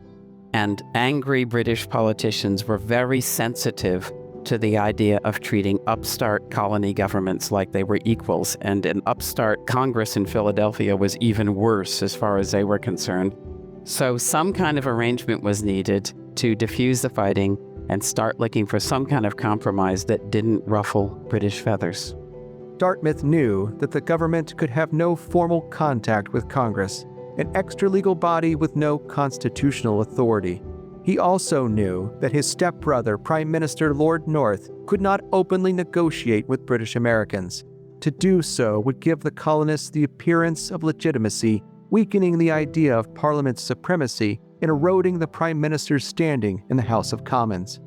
D: And angry British politicians were very sensitive to the idea of treating upstart colony governments like they were equals, and an upstart Congress in Philadelphia was even worse as far as they were concerned. So some kind of arrangement was needed to diffuse the fighting and start looking for some kind of compromise that didn't ruffle British feathers.
B: Dartmouth knew that the government could have no formal contact with Congress, an extra-legal body with no constitutional authority. He also knew that his stepbrother, Prime Minister Lord North, could not openly negotiate with British Americans. To do so would give the colonists the appearance of legitimacy, weakening the idea of Parliament's supremacy and eroding the Prime Minister's standing in the House of Commons.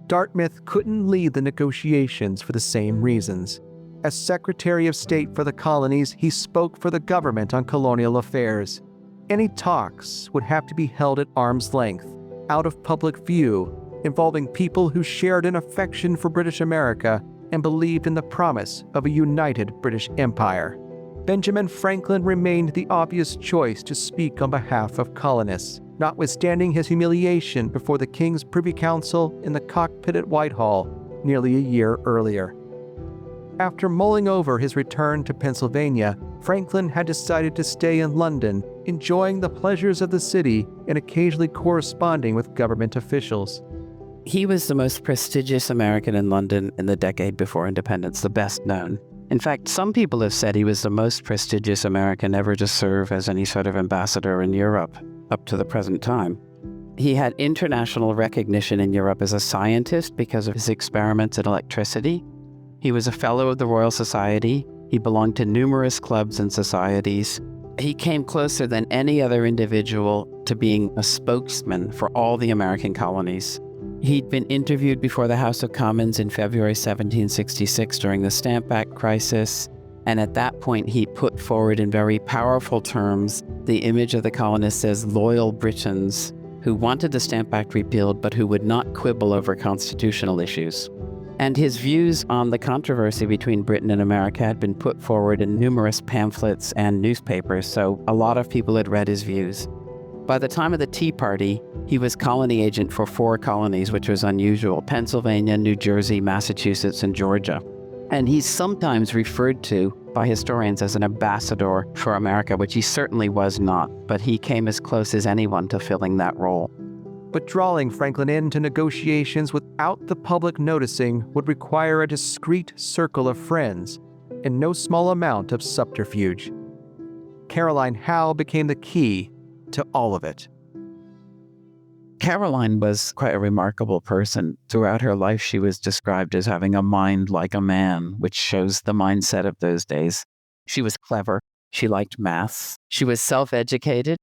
B: Dartmouth couldn't lead the negotiations for the same reasons. As Secretary of State for the colonies, he spoke for the government on colonial affairs. Any talks would have to be held at arm's length, out of public view, involving people who shared an affection for British America and believed in the promise of a united British Empire. Benjamin Franklin remained the obvious choice to speak on behalf of colonists, notwithstanding his humiliation before the King's Privy Council in the cockpit at Whitehall nearly a year earlier. After mulling over his return to Pennsylvania, Franklin had decided to stay in London, enjoying the pleasures of the city and occasionally corresponding with government officials.
D: He was the most prestigious American in London in the decade before independence, the best known. In fact, some people have said he was the most prestigious American ever to serve as any sort of ambassador in Europe, up to the present time. He had international recognition in Europe as a scientist because of his experiments in electricity. He was a fellow of the Royal Society. He belonged to numerous clubs and societies. He came closer than any other individual to being a spokesman for all the American colonies. He'd been interviewed before the House of Commons in February 1766 during the Stamp Act crisis. And at that point, he put forward in very powerful terms the image of the colonists as loyal Britons who wanted the Stamp Act repealed, but who would not quibble over constitutional issues. And his views on the controversy between Britain and America had been put forward in numerous pamphlets and newspapers, so a lot of people had read his views. By the time of the Tea Party, he was colony agent for 4 colonies, which was unusual: Pennsylvania, New Jersey, Massachusetts, and Georgia. And he's sometimes referred to by historians as an ambassador for America, which he certainly was not, but he came as close as anyone to filling that role.
B: But drawing Franklin into negotiations without the public noticing would require a discreet circle of friends and no small amount of subterfuge. Caroline Howe became the key to all of it.
D: Caroline was quite a remarkable person. Throughout her life, she was described as having a mind like a man, which shows the mindset of those days. She was clever. She liked maths. She was self-educated.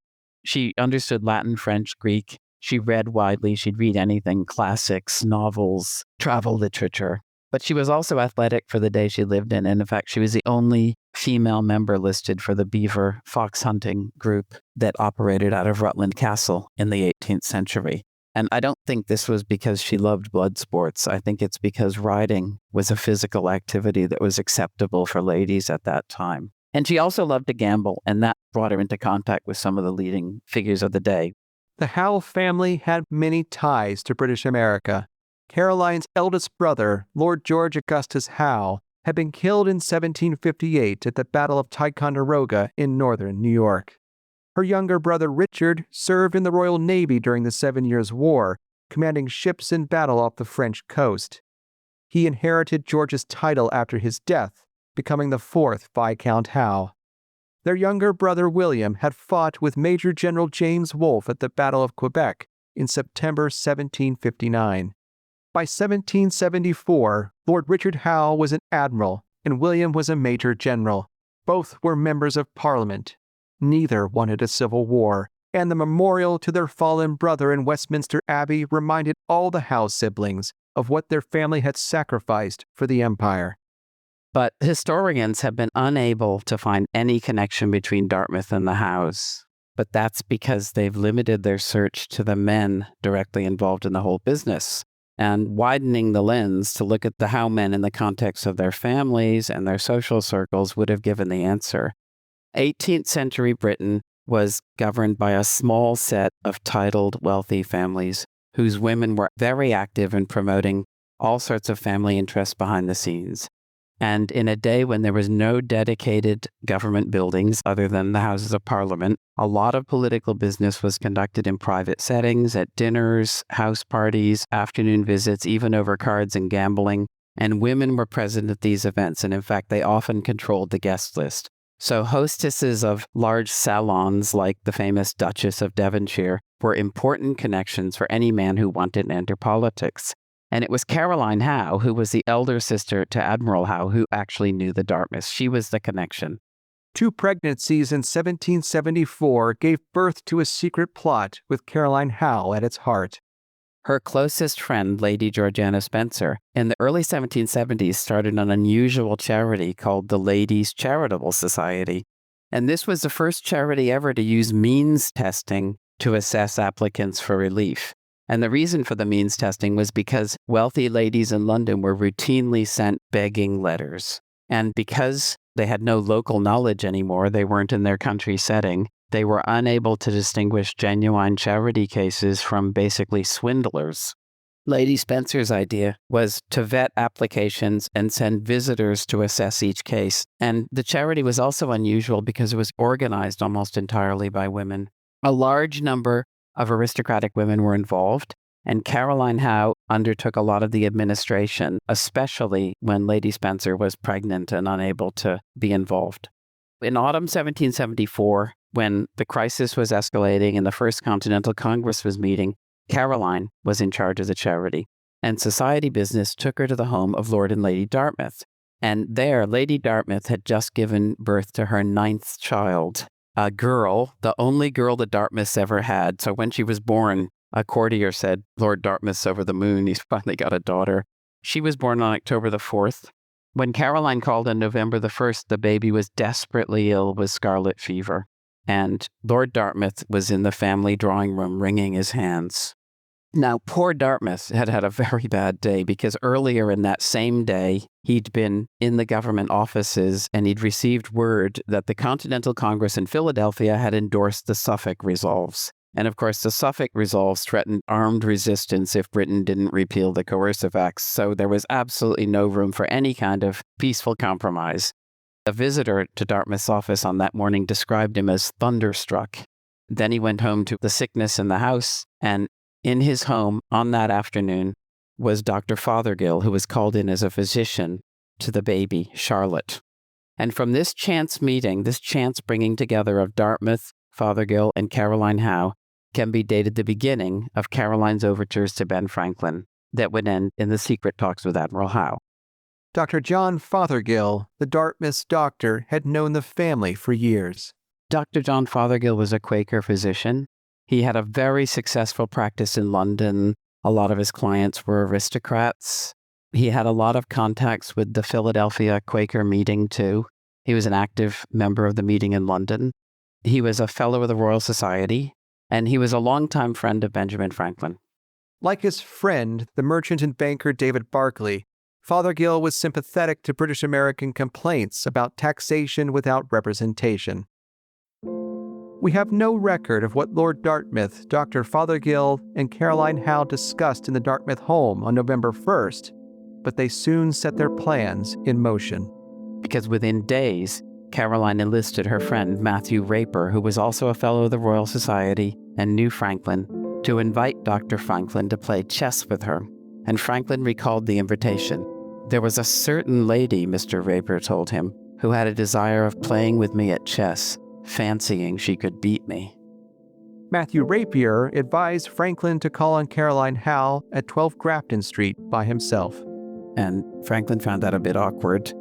D: She understood Latin, French, Greek. She read widely. She'd read anything: classics, novels, travel literature. But she was also athletic for the day she lived in. And in fact, she was the only female member listed for the beaver fox hunting group that operated out of Rutland Castle in the 18th century. And I don't think this was because she loved blood sports. I think it's because riding was a physical activity that was acceptable for ladies at that time. And she also loved to gamble, and that brought her into contact with some of the leading figures of the day.
B: The Howe family had many ties to British America. Caroline's eldest brother, Lord George Augustus Howe, had been killed in 1758 at the Battle of Ticonderoga in northern New York. Her younger brother Richard served in the Royal Navy during the 7 Years' War, commanding ships in battle off the French coast. He inherited George's title after his death, becoming the 4th Viscount Howe. Their younger brother William had fought with Major General James Wolfe at the Battle of Quebec in September 1759. By 1774, Lord Richard Howe was an admiral and William was a major general. Both were members of Parliament. Neither wanted a civil war, and the memorial to their fallen brother in Westminster Abbey reminded all the Howe siblings of what their family had sacrificed for the empire.
D: But historians have been unable to find any connection between Dartmouth and the Howes. But that's because they've limited their search to the men directly involved in the whole business. And widening the lens to look at the Howe men in the context of their families and their social circles would have given the answer. 18th century Britain was governed by a small set of titled, wealthy families whose women were very active in promoting all sorts of family interests behind the scenes. And in a day when there was no dedicated government buildings other than the Houses of Parliament, a lot of political business was conducted in private settings, at dinners, house parties, afternoon visits, even over cards and gambling. And women were present at these events, and in fact, they often controlled the guest list. So hostesses of large salons like the famous Duchess of Devonshire were important connections for any man who wanted to enter politics. And it was Caroline Howe, who was the elder sister to Admiral Howe, who actually knew the Dartmouths. She was the connection.
B: 2 pregnancies in 1774 gave birth to a secret plot with Caroline Howe at its heart.
D: Her closest friend, Lady Georgiana Spencer, in the early 1770s started an unusual charity called the Ladies' Charitable Society. And this was the first charity ever to use means testing to assess applicants for relief. And the reason for the means testing was because wealthy ladies in London were routinely sent begging letters. And because they had no local knowledge anymore, they weren't in their country setting, they were unable to distinguish genuine charity cases from basically swindlers. Lady Spencer's idea was to vet applications and send visitors to assess each case. And the charity was also unusual because it was organized almost entirely by women. A large number of aristocratic women were involved, and Caroline Howe undertook a lot of the administration, especially when Lady Spencer was pregnant and unable to be involved. In autumn 1774, when the crisis was escalating and the First Continental Congress was meeting, Caroline was in charge of the charity, and society business took her to the home of Lord and Lady Dartmouth. And there, Lady Dartmouth had just given birth to her 9th child, a girl, the only girl the Dartmouths ever had. So when she was born, a courtier said, "Lord Dartmouth's over the moon. He's finally got a daughter." She was born on October the 4th. When Caroline called on November the 1st, the baby was desperately ill with scarlet fever, and Lord Dartmouth was in the family drawing room wringing his hands. Now, poor Dartmouth had had a very bad day because earlier in that same day, he'd been in the government offices and he'd received word that the Continental Congress in Philadelphia had endorsed the Suffolk Resolves. And of course, the Suffolk Resolves threatened armed resistance if Britain didn't repeal the Coercive Acts, so there was absolutely no room for any kind of peaceful compromise. A visitor to Dartmouth's office on that morning described him as thunderstruck. Then he went home to the sickness in the house, and in his home on that afternoon was Dr. Fothergill, who was called in as a physician to the baby, Charlotte. And from this chance meeting, this chance bringing together of Dartmouth, Fothergill, and Caroline Howe, can be dated the beginning of Caroline's overtures to Ben Franklin that would end in the secret talks with Admiral Howe.
B: Dr. John Fothergill, the Dartmouth's doctor, had known the family for years.
D: Dr. John Fothergill was a Quaker physician. He had a very successful practice in London. A lot of his clients were aristocrats. He had a lot of contacts with the Philadelphia Quaker meeting, too. He was an active member of the meeting in London. He was a fellow of the Royal Society, and he was a longtime friend of Benjamin Franklin.
B: Like his friend, the merchant and banker David Berkeley, Fothergill was sympathetic to British American complaints about taxation without representation. We have no record of what Lord Dartmouth, Dr. Fothergill, and Caroline Howe discussed in the Dartmouth home on November 1st, but they soon set their plans in motion.
D: Because within days, Caroline enlisted her friend Matthew Raper, who was also a fellow of the Royal Society and knew Franklin, to invite Dr. Franklin to play chess with her, and Franklin recalled the invitation. There was a certain lady, Mr. Raper told him, who had a desire of playing with me at chess, fancying she could beat me.
B: Matthew Rapier advised Franklin to call on Caroline Howe at 12 Grafton Street by himself.
D: And Franklin found that a bit awkward,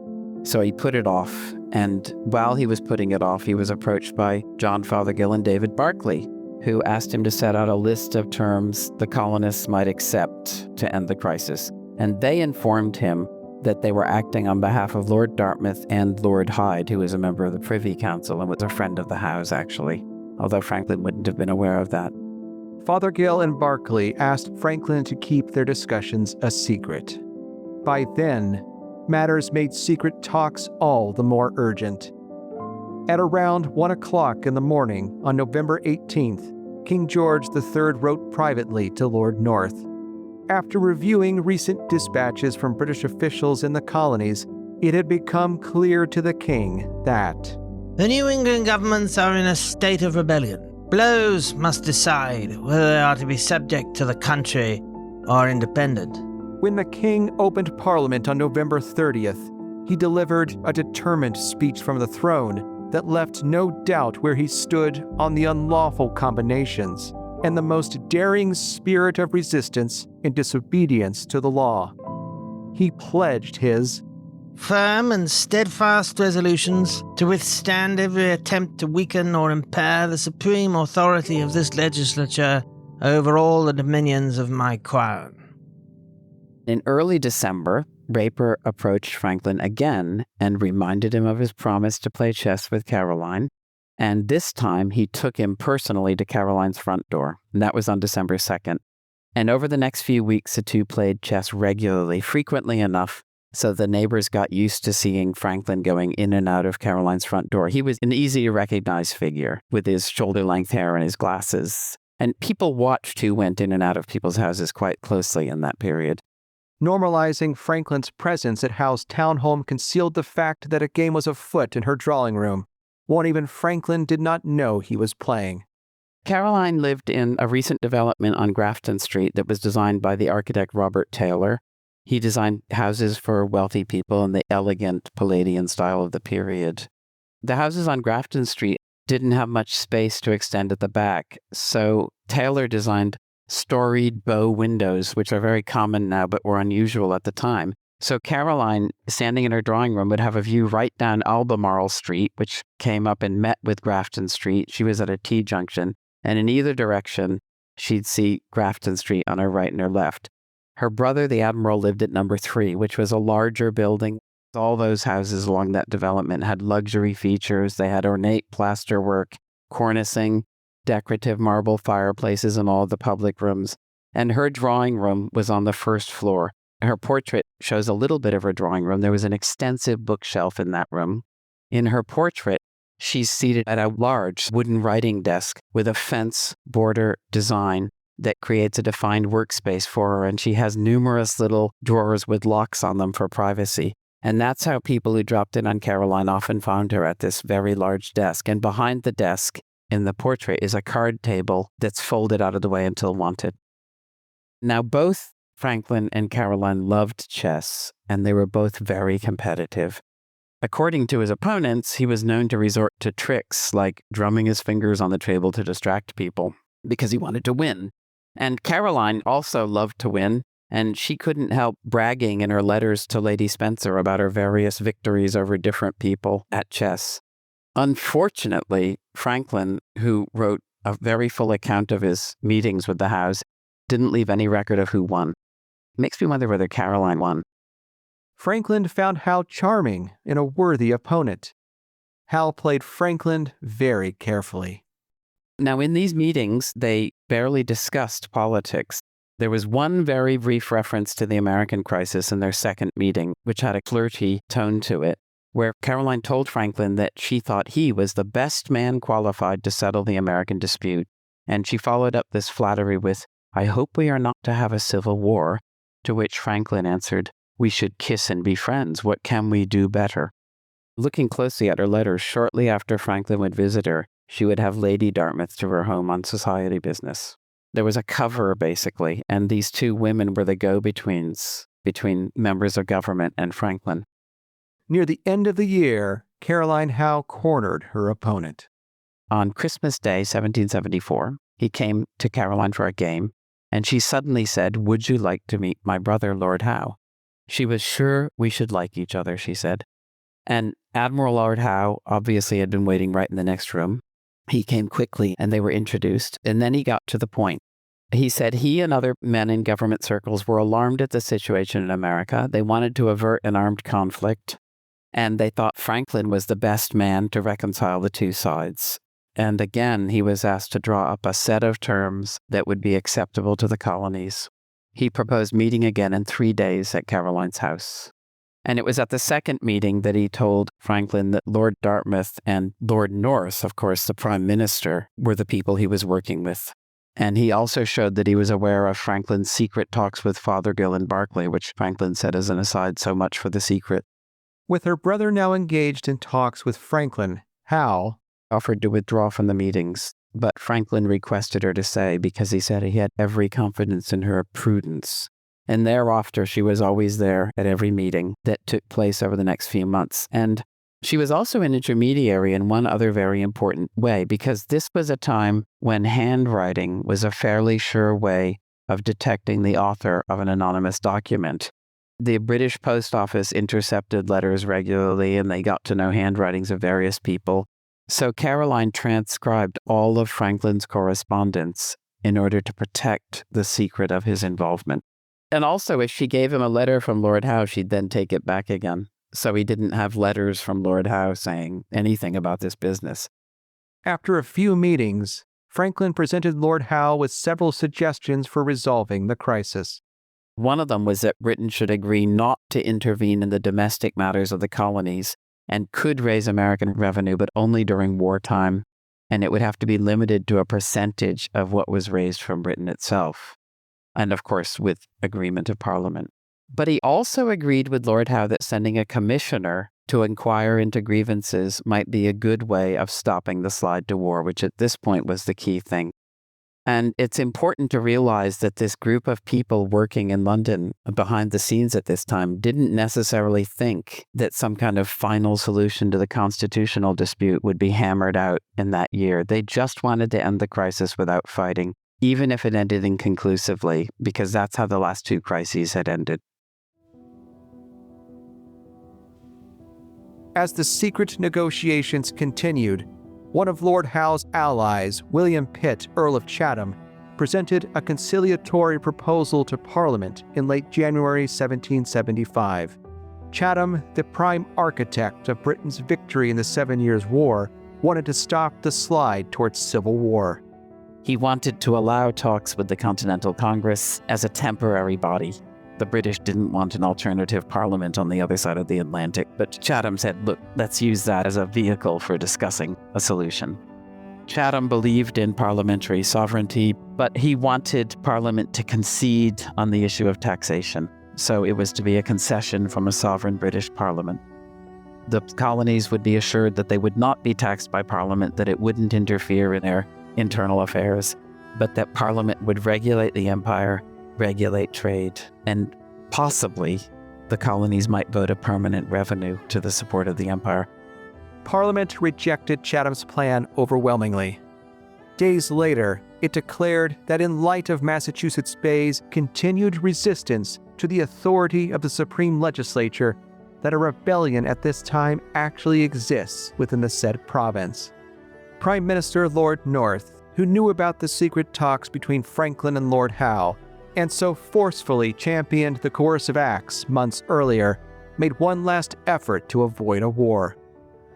D: so he put it off. And while he was putting it off, he was approached by John Fothergill and David Berkeley, who asked him to set out a list of terms the colonists might accept to end the crisis. And they informed him that they were acting on behalf of Lord Dartmouth and Lord Hyde, who was a member of the Privy Council and was a friend of the Howes, actually, although Franklin wouldn't have been aware of that.
B: Fothergill and Berkeley asked Franklin to keep their discussions a secret. By then, matters made secret talks all the more urgent. At around 1 o'clock in the morning on November 18th, King George III wrote privately to Lord North. After reviewing recent dispatches from British officials in the colonies, it had become clear to the king that
H: the New England governments are in a state of rebellion. Blows must decide whether they are to be subject to the country or independent.
B: When the king opened Parliament on November 30th, he delivered a determined speech from the throne that left no doubt where he stood on the unlawful combinations and the most daring spirit of resistance in disobedience to the law. He pledged his
H: firm and steadfast resolutions to withstand every attempt to weaken or impair the supreme authority of this legislature over all the dominions of my crown.
D: In early December, Raper approached Franklin again and reminded him of his promise to play chess with Caroline. And this time, he took him personally to Caroline's front door. And that was on December 2nd. And over the next few weeks, the two played chess regularly, frequently enough, so the neighbors got used to seeing Franklin going in and out of Caroline's front door. He was an easy-to-recognize figure with his shoulder-length hair and his glasses. And people watched who went in and out of people's houses quite closely in that period.
B: Normalizing Franklin's presence at Howe's town home concealed the fact that a game was afoot in her drawing room, one even Franklin did not know he was playing.
D: Caroline lived in a recent development on Grafton Street that was designed by the architect Robert Taylor. He designed houses for wealthy people in the elegant Palladian style of the period. The houses on Grafton Street didn't have much space to extend at the back, so Taylor designed storied bow windows, which are very common now but were unusual at the time. So Caroline, standing in her drawing room, would have a view right down Albemarle Street, which came up and met with Grafton Street. She was at a T-junction, and in either direction, she'd see Grafton Street on her right and her left. Her brother, the Admiral, lived at number 3, which was a larger building. All those houses along that development had luxury features. They had ornate plasterwork, cornicing, decorative marble fireplaces in all the public rooms. And her drawing room was on the first floor. Her portrait shows a little bit of her drawing room. There was an extensive bookshelf in that room. In her portrait, she's seated at a large wooden writing desk with a fence border design that creates a defined workspace for her, and she has numerous little drawers with locks on them for privacy. And that's how people who dropped in on Caroline often found her, at this very large desk. And behind the desk in the portrait is a card table that's folded out of the way until wanted. Now, both Franklin and Caroline loved chess, and they were both very competitive. According to his opponents, he was known to resort to tricks like drumming his fingers on the table to distract people because he wanted to win. And Caroline also loved to win, and she couldn't help bragging in her letters to Lady Spencer about her various victories over different people at chess. Unfortunately, Franklin, who wrote a very full account of his meetings with the Howes, didn't leave any record of who won. Makes me wonder whether Caroline won.
B: Franklin found Howe charming and a worthy opponent. Howe played Franklin very carefully.
D: Now, in these meetings, they barely discussed politics. There was one very brief reference to the American crisis in their second meeting, which had a flirty tone to it, where Caroline told Franklin that she thought he was the best man qualified to settle the American dispute. And she followed up this flattery with, "I hope we are not to have a civil war," to which Franklin answered, "We should kiss and be friends. What can we do better?" Looking closely at her letters, shortly after Franklin would visit her, she would have Lady Dartmouth to her home on society business. There was a cover, basically, and these two women were the go-betweens between members of government and Franklin.
B: Near the end of the year, Caroline Howe cornered her opponent.
D: On Christmas Day, 1774, he came to Caroline for a game, and she suddenly said, "Would you like to meet my brother, Lord Howe?" She was sure we should like each other, she said. And Admiral Lord Howe obviously had been waiting right in the next room. He came quickly, and they were introduced, and then he got to the point. He said he and other men in government circles were alarmed at the situation in America. They wanted to avert an armed conflict, and they thought Franklin was the best man to reconcile the two sides. And again, he was asked to draw up a set of terms that would be acceptable to the colonies. He proposed meeting again in 3 days at Caroline's house. And it was at the second meeting that he told Franklin that Lord Dartmouth and Lord North, of course, the Prime Minister, were the people he was working with. And he also showed that he was aware of Franklin's secret talks with Fothergill and Berkeley, which Franklin said as an aside, so much for the secret.
B: With her brother now engaged in talks with Franklin, Howe
D: offered to withdraw from the meetings, but Franklin requested her to stay because he said he had every confidence in her prudence. And thereafter, she was always there at every meeting that took place over the next few months. And she was also an intermediary in one other very important way, because this was a time when handwriting was a fairly sure way of detecting the author of an anonymous document. The British Post Office intercepted letters regularly, and they got to know handwritings of various people. So Caroline transcribed all of Franklin's correspondence in order to protect the secret of his involvement. And also, if she gave him a letter from Lord Howe, she'd then take it back again. So he didn't have letters from Lord Howe saying anything about this business.
B: After a few meetings, Franklin presented Lord Howe with several suggestions for resolving the crisis.
D: One of them was that Britain should agree not to intervene in the domestic matters of the colonies and could raise American revenue, but only during wartime, and it would have to be limited to a percentage of what was raised from Britain itself. And of course, with agreement of Parliament. But he also agreed with Lord Howe that sending a commissioner to inquire into grievances might be a good way of stopping the slide to war, which at this point was the key thing. And it's important to realize that this group of people working in London behind the scenes at this time didn't necessarily think that some kind of final solution to the constitutional dispute would be hammered out in that year. They just wanted to end the crisis without fighting, even if it ended inconclusively, because that's how the last two crises had ended.
B: As the secret negotiations continued, one of Lord Howe's allies, William Pitt, Earl of Chatham, presented a conciliatory proposal to Parliament in late January 1775. Chatham, the prime architect of Britain's victory in the 7 Years' War, wanted to stop the slide towards civil war.
D: He wanted to allow talks with the Continental Congress as a temporary body. The British didn't want an alternative parliament on the other side of the Atlantic, but Chatham said, look, let's use that as a vehicle for discussing a solution. Chatham believed in parliamentary sovereignty, but he wanted Parliament to concede on the issue of taxation. So it was to be a concession from a sovereign British Parliament. The colonies would be assured that they would not be taxed by Parliament, that it wouldn't interfere in their internal affairs, but that Parliament would regulate the empire, regulate trade, and possibly the colonies might vote a permanent revenue to the support of the empire.
B: Parliament rejected Chatham's plan overwhelmingly. Days later, it declared that in light of Massachusetts Bay's continued resistance to the authority of the Supreme Legislature, that a rebellion at this time actually exists within the said province. Prime Minister Lord North, who knew about the secret talks between Franklin and Lord Howe, and so forcefully championed the coercive acts months earlier, made one last effort to avoid a war.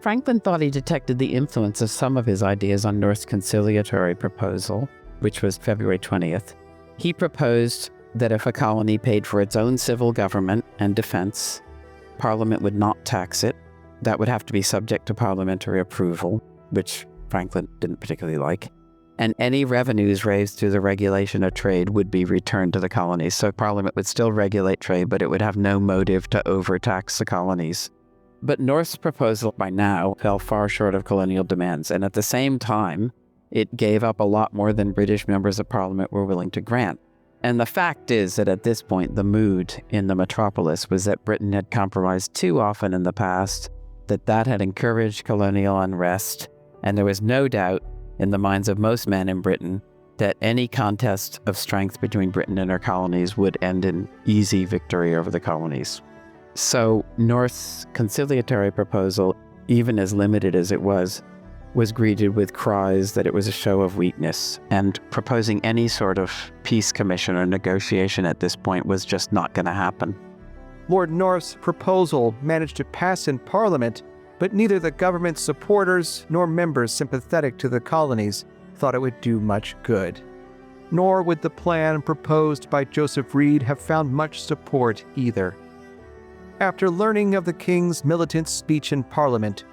D: Franklin thought he detected the influence of some of his ideas on North's conciliatory proposal, which was February 20th. He proposed that if a colony paid for its own civil government and defense, Parliament would not tax it. That would have to be subject to parliamentary approval, which Franklin didn't particularly like. And any revenues raised through the regulation of trade would be returned to the colonies. So Parliament would still regulate trade, but it would have no motive to overtax the colonies. But North's proposal by now fell far short of colonial demands, and at the same time, it gave up a lot more than British members of Parliament were willing to grant. And the fact is that at this point, the mood in the metropolis was that Britain had compromised too often in the past, that had encouraged colonial unrest, and there was no doubt in the minds of most men in Britain that any contest of strength between Britain and her colonies would end in easy victory over the colonies. So North's conciliatory proposal, even as limited as it was greeted with cries that it was a show of weakness, and proposing any sort of peace commission or negotiation at this point was just not going to happen.
B: Lord North's proposal managed to pass in Parliament, but neither the government's supporters nor members sympathetic to the colonies thought it would do much good. Nor would the plan proposed by Joseph Reed have found much support either. After learning of the King's militant speech in Parliament,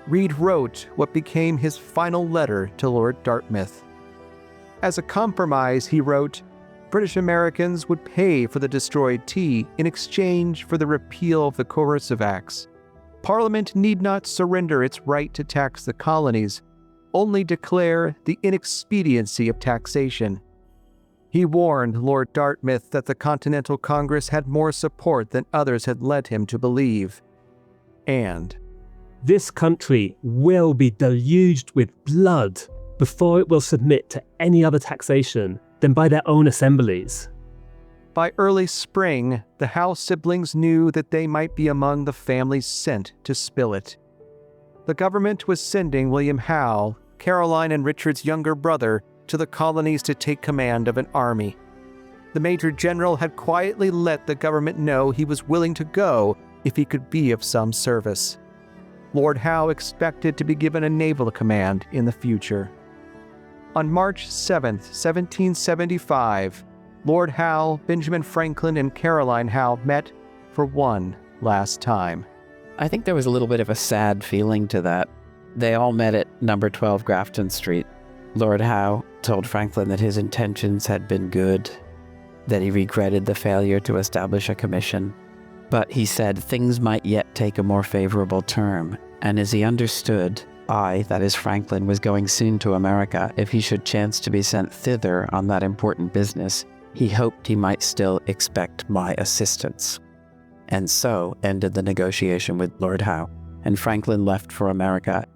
B: Reed wrote what became his final letter to Lord Dartmouth. As a compromise, he wrote, British Americans would pay for the destroyed tea in exchange for the repeal of the coercive acts. Parliament need not surrender its right to tax the colonies, only declare the inexpediency of taxation. He warned Lord Dartmouth that the Continental Congress had more support than others had led him to believe. And
G: this country will be deluged with blood before it will submit to any other taxation than by their own assemblies.
B: By early spring, the Howe siblings knew that they might be among the families sent to spill it. The government was sending William Howe, Caroline and Richard's younger brother, to the colonies to take command of an army. The Major General had quietly let the government know he was willing to go if he could be of some service. Lord Howe expected to be given a naval command in the future. On March 7, 1775, Lord Howe, Benjamin Franklin, and Caroline Howe met for one last time.
D: I think there was a little bit of a sad feeling to that. They all met at number 12 Grafton Street. Lord Howe told Franklin that his intentions had been good, that he regretted the failure to establish a commission, but he said things might yet take a more favorable term, and as he understood, that is Franklin, was going soon to America. If he should chance to be sent thither on that important business, he hoped he might still expect my assistance. And so ended the negotiation with Lord Howe, and Franklin left for America.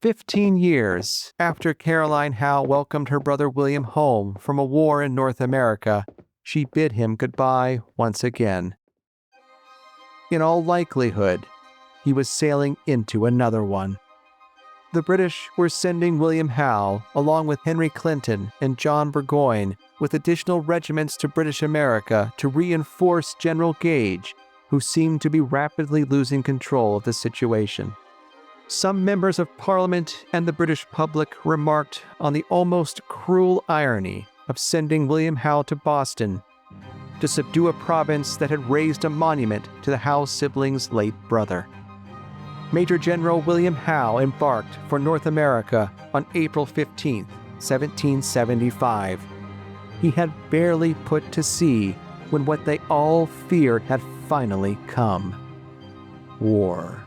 B: "15 years after Caroline Howe welcomed her brother William home from a war in North America, she bid him goodbye once again. In all likelihood, he was sailing into another one. the British were sending William Howe, along with Henry Clinton and John Burgoyne, with additional regiments to British America to reinforce General Gage, who seemed to be rapidly losing control of the situation. Some members of Parliament and the British public remarked on the almost cruel irony of sending William Howe to Boston to subdue a province that had raised a monument to the Howe siblings' late brother. Major General William Howe embarked for North America on April 15, 1775. He had barely put to sea when what they all feared had finally come: war.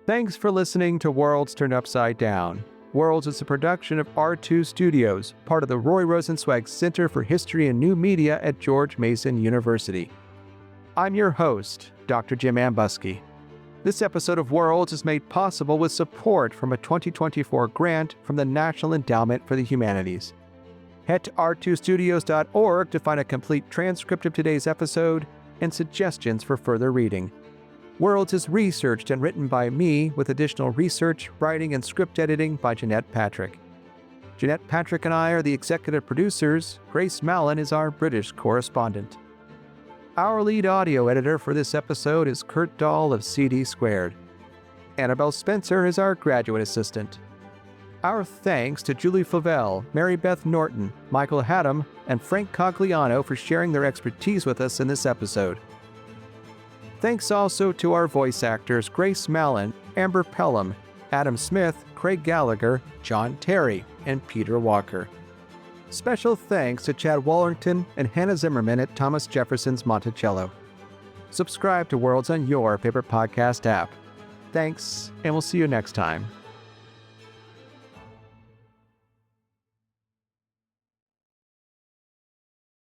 B: Thanks for listening to Worlds Turned Upside Down. Worlds is a production of R2 Studios, part of the Roy Rosenzweig Center for History and New Media at George Mason University. I'm your host, Dr. Jim Ambuske. This episode of Worlds is made possible with support from a 2024 grant from the National Endowment for the Humanities. Head to r2studios.org to find a complete transcript of today's episode and suggestions for further reading. Worlds is researched and written by me, with additional research, writing, and script editing by Jeanette Patrick. Jeanette Patrick and I are the executive producers. Grace Mallon is our British correspondent. Our lead audio editor for this episode is Kurt Dahl of CD Squared. Annabelle Spencer is our graduate assistant. Our thanks to Julie Flavell, Mary Beth Norton, Michael Hattem, and Frank Cogliano for sharing their expertise with us in this episode. Thanks also to our voice actors Grace Mallon, Amber Pelham, Adam Smith, Craig Gallagher, John Terry, and Peter Walker. Special thanks to Chad Wallington and Hannah Zimmerman at Thomas Jefferson's Monticello. Subscribe to Worlds on your favorite podcast app. Thanks, and we'll see you next time.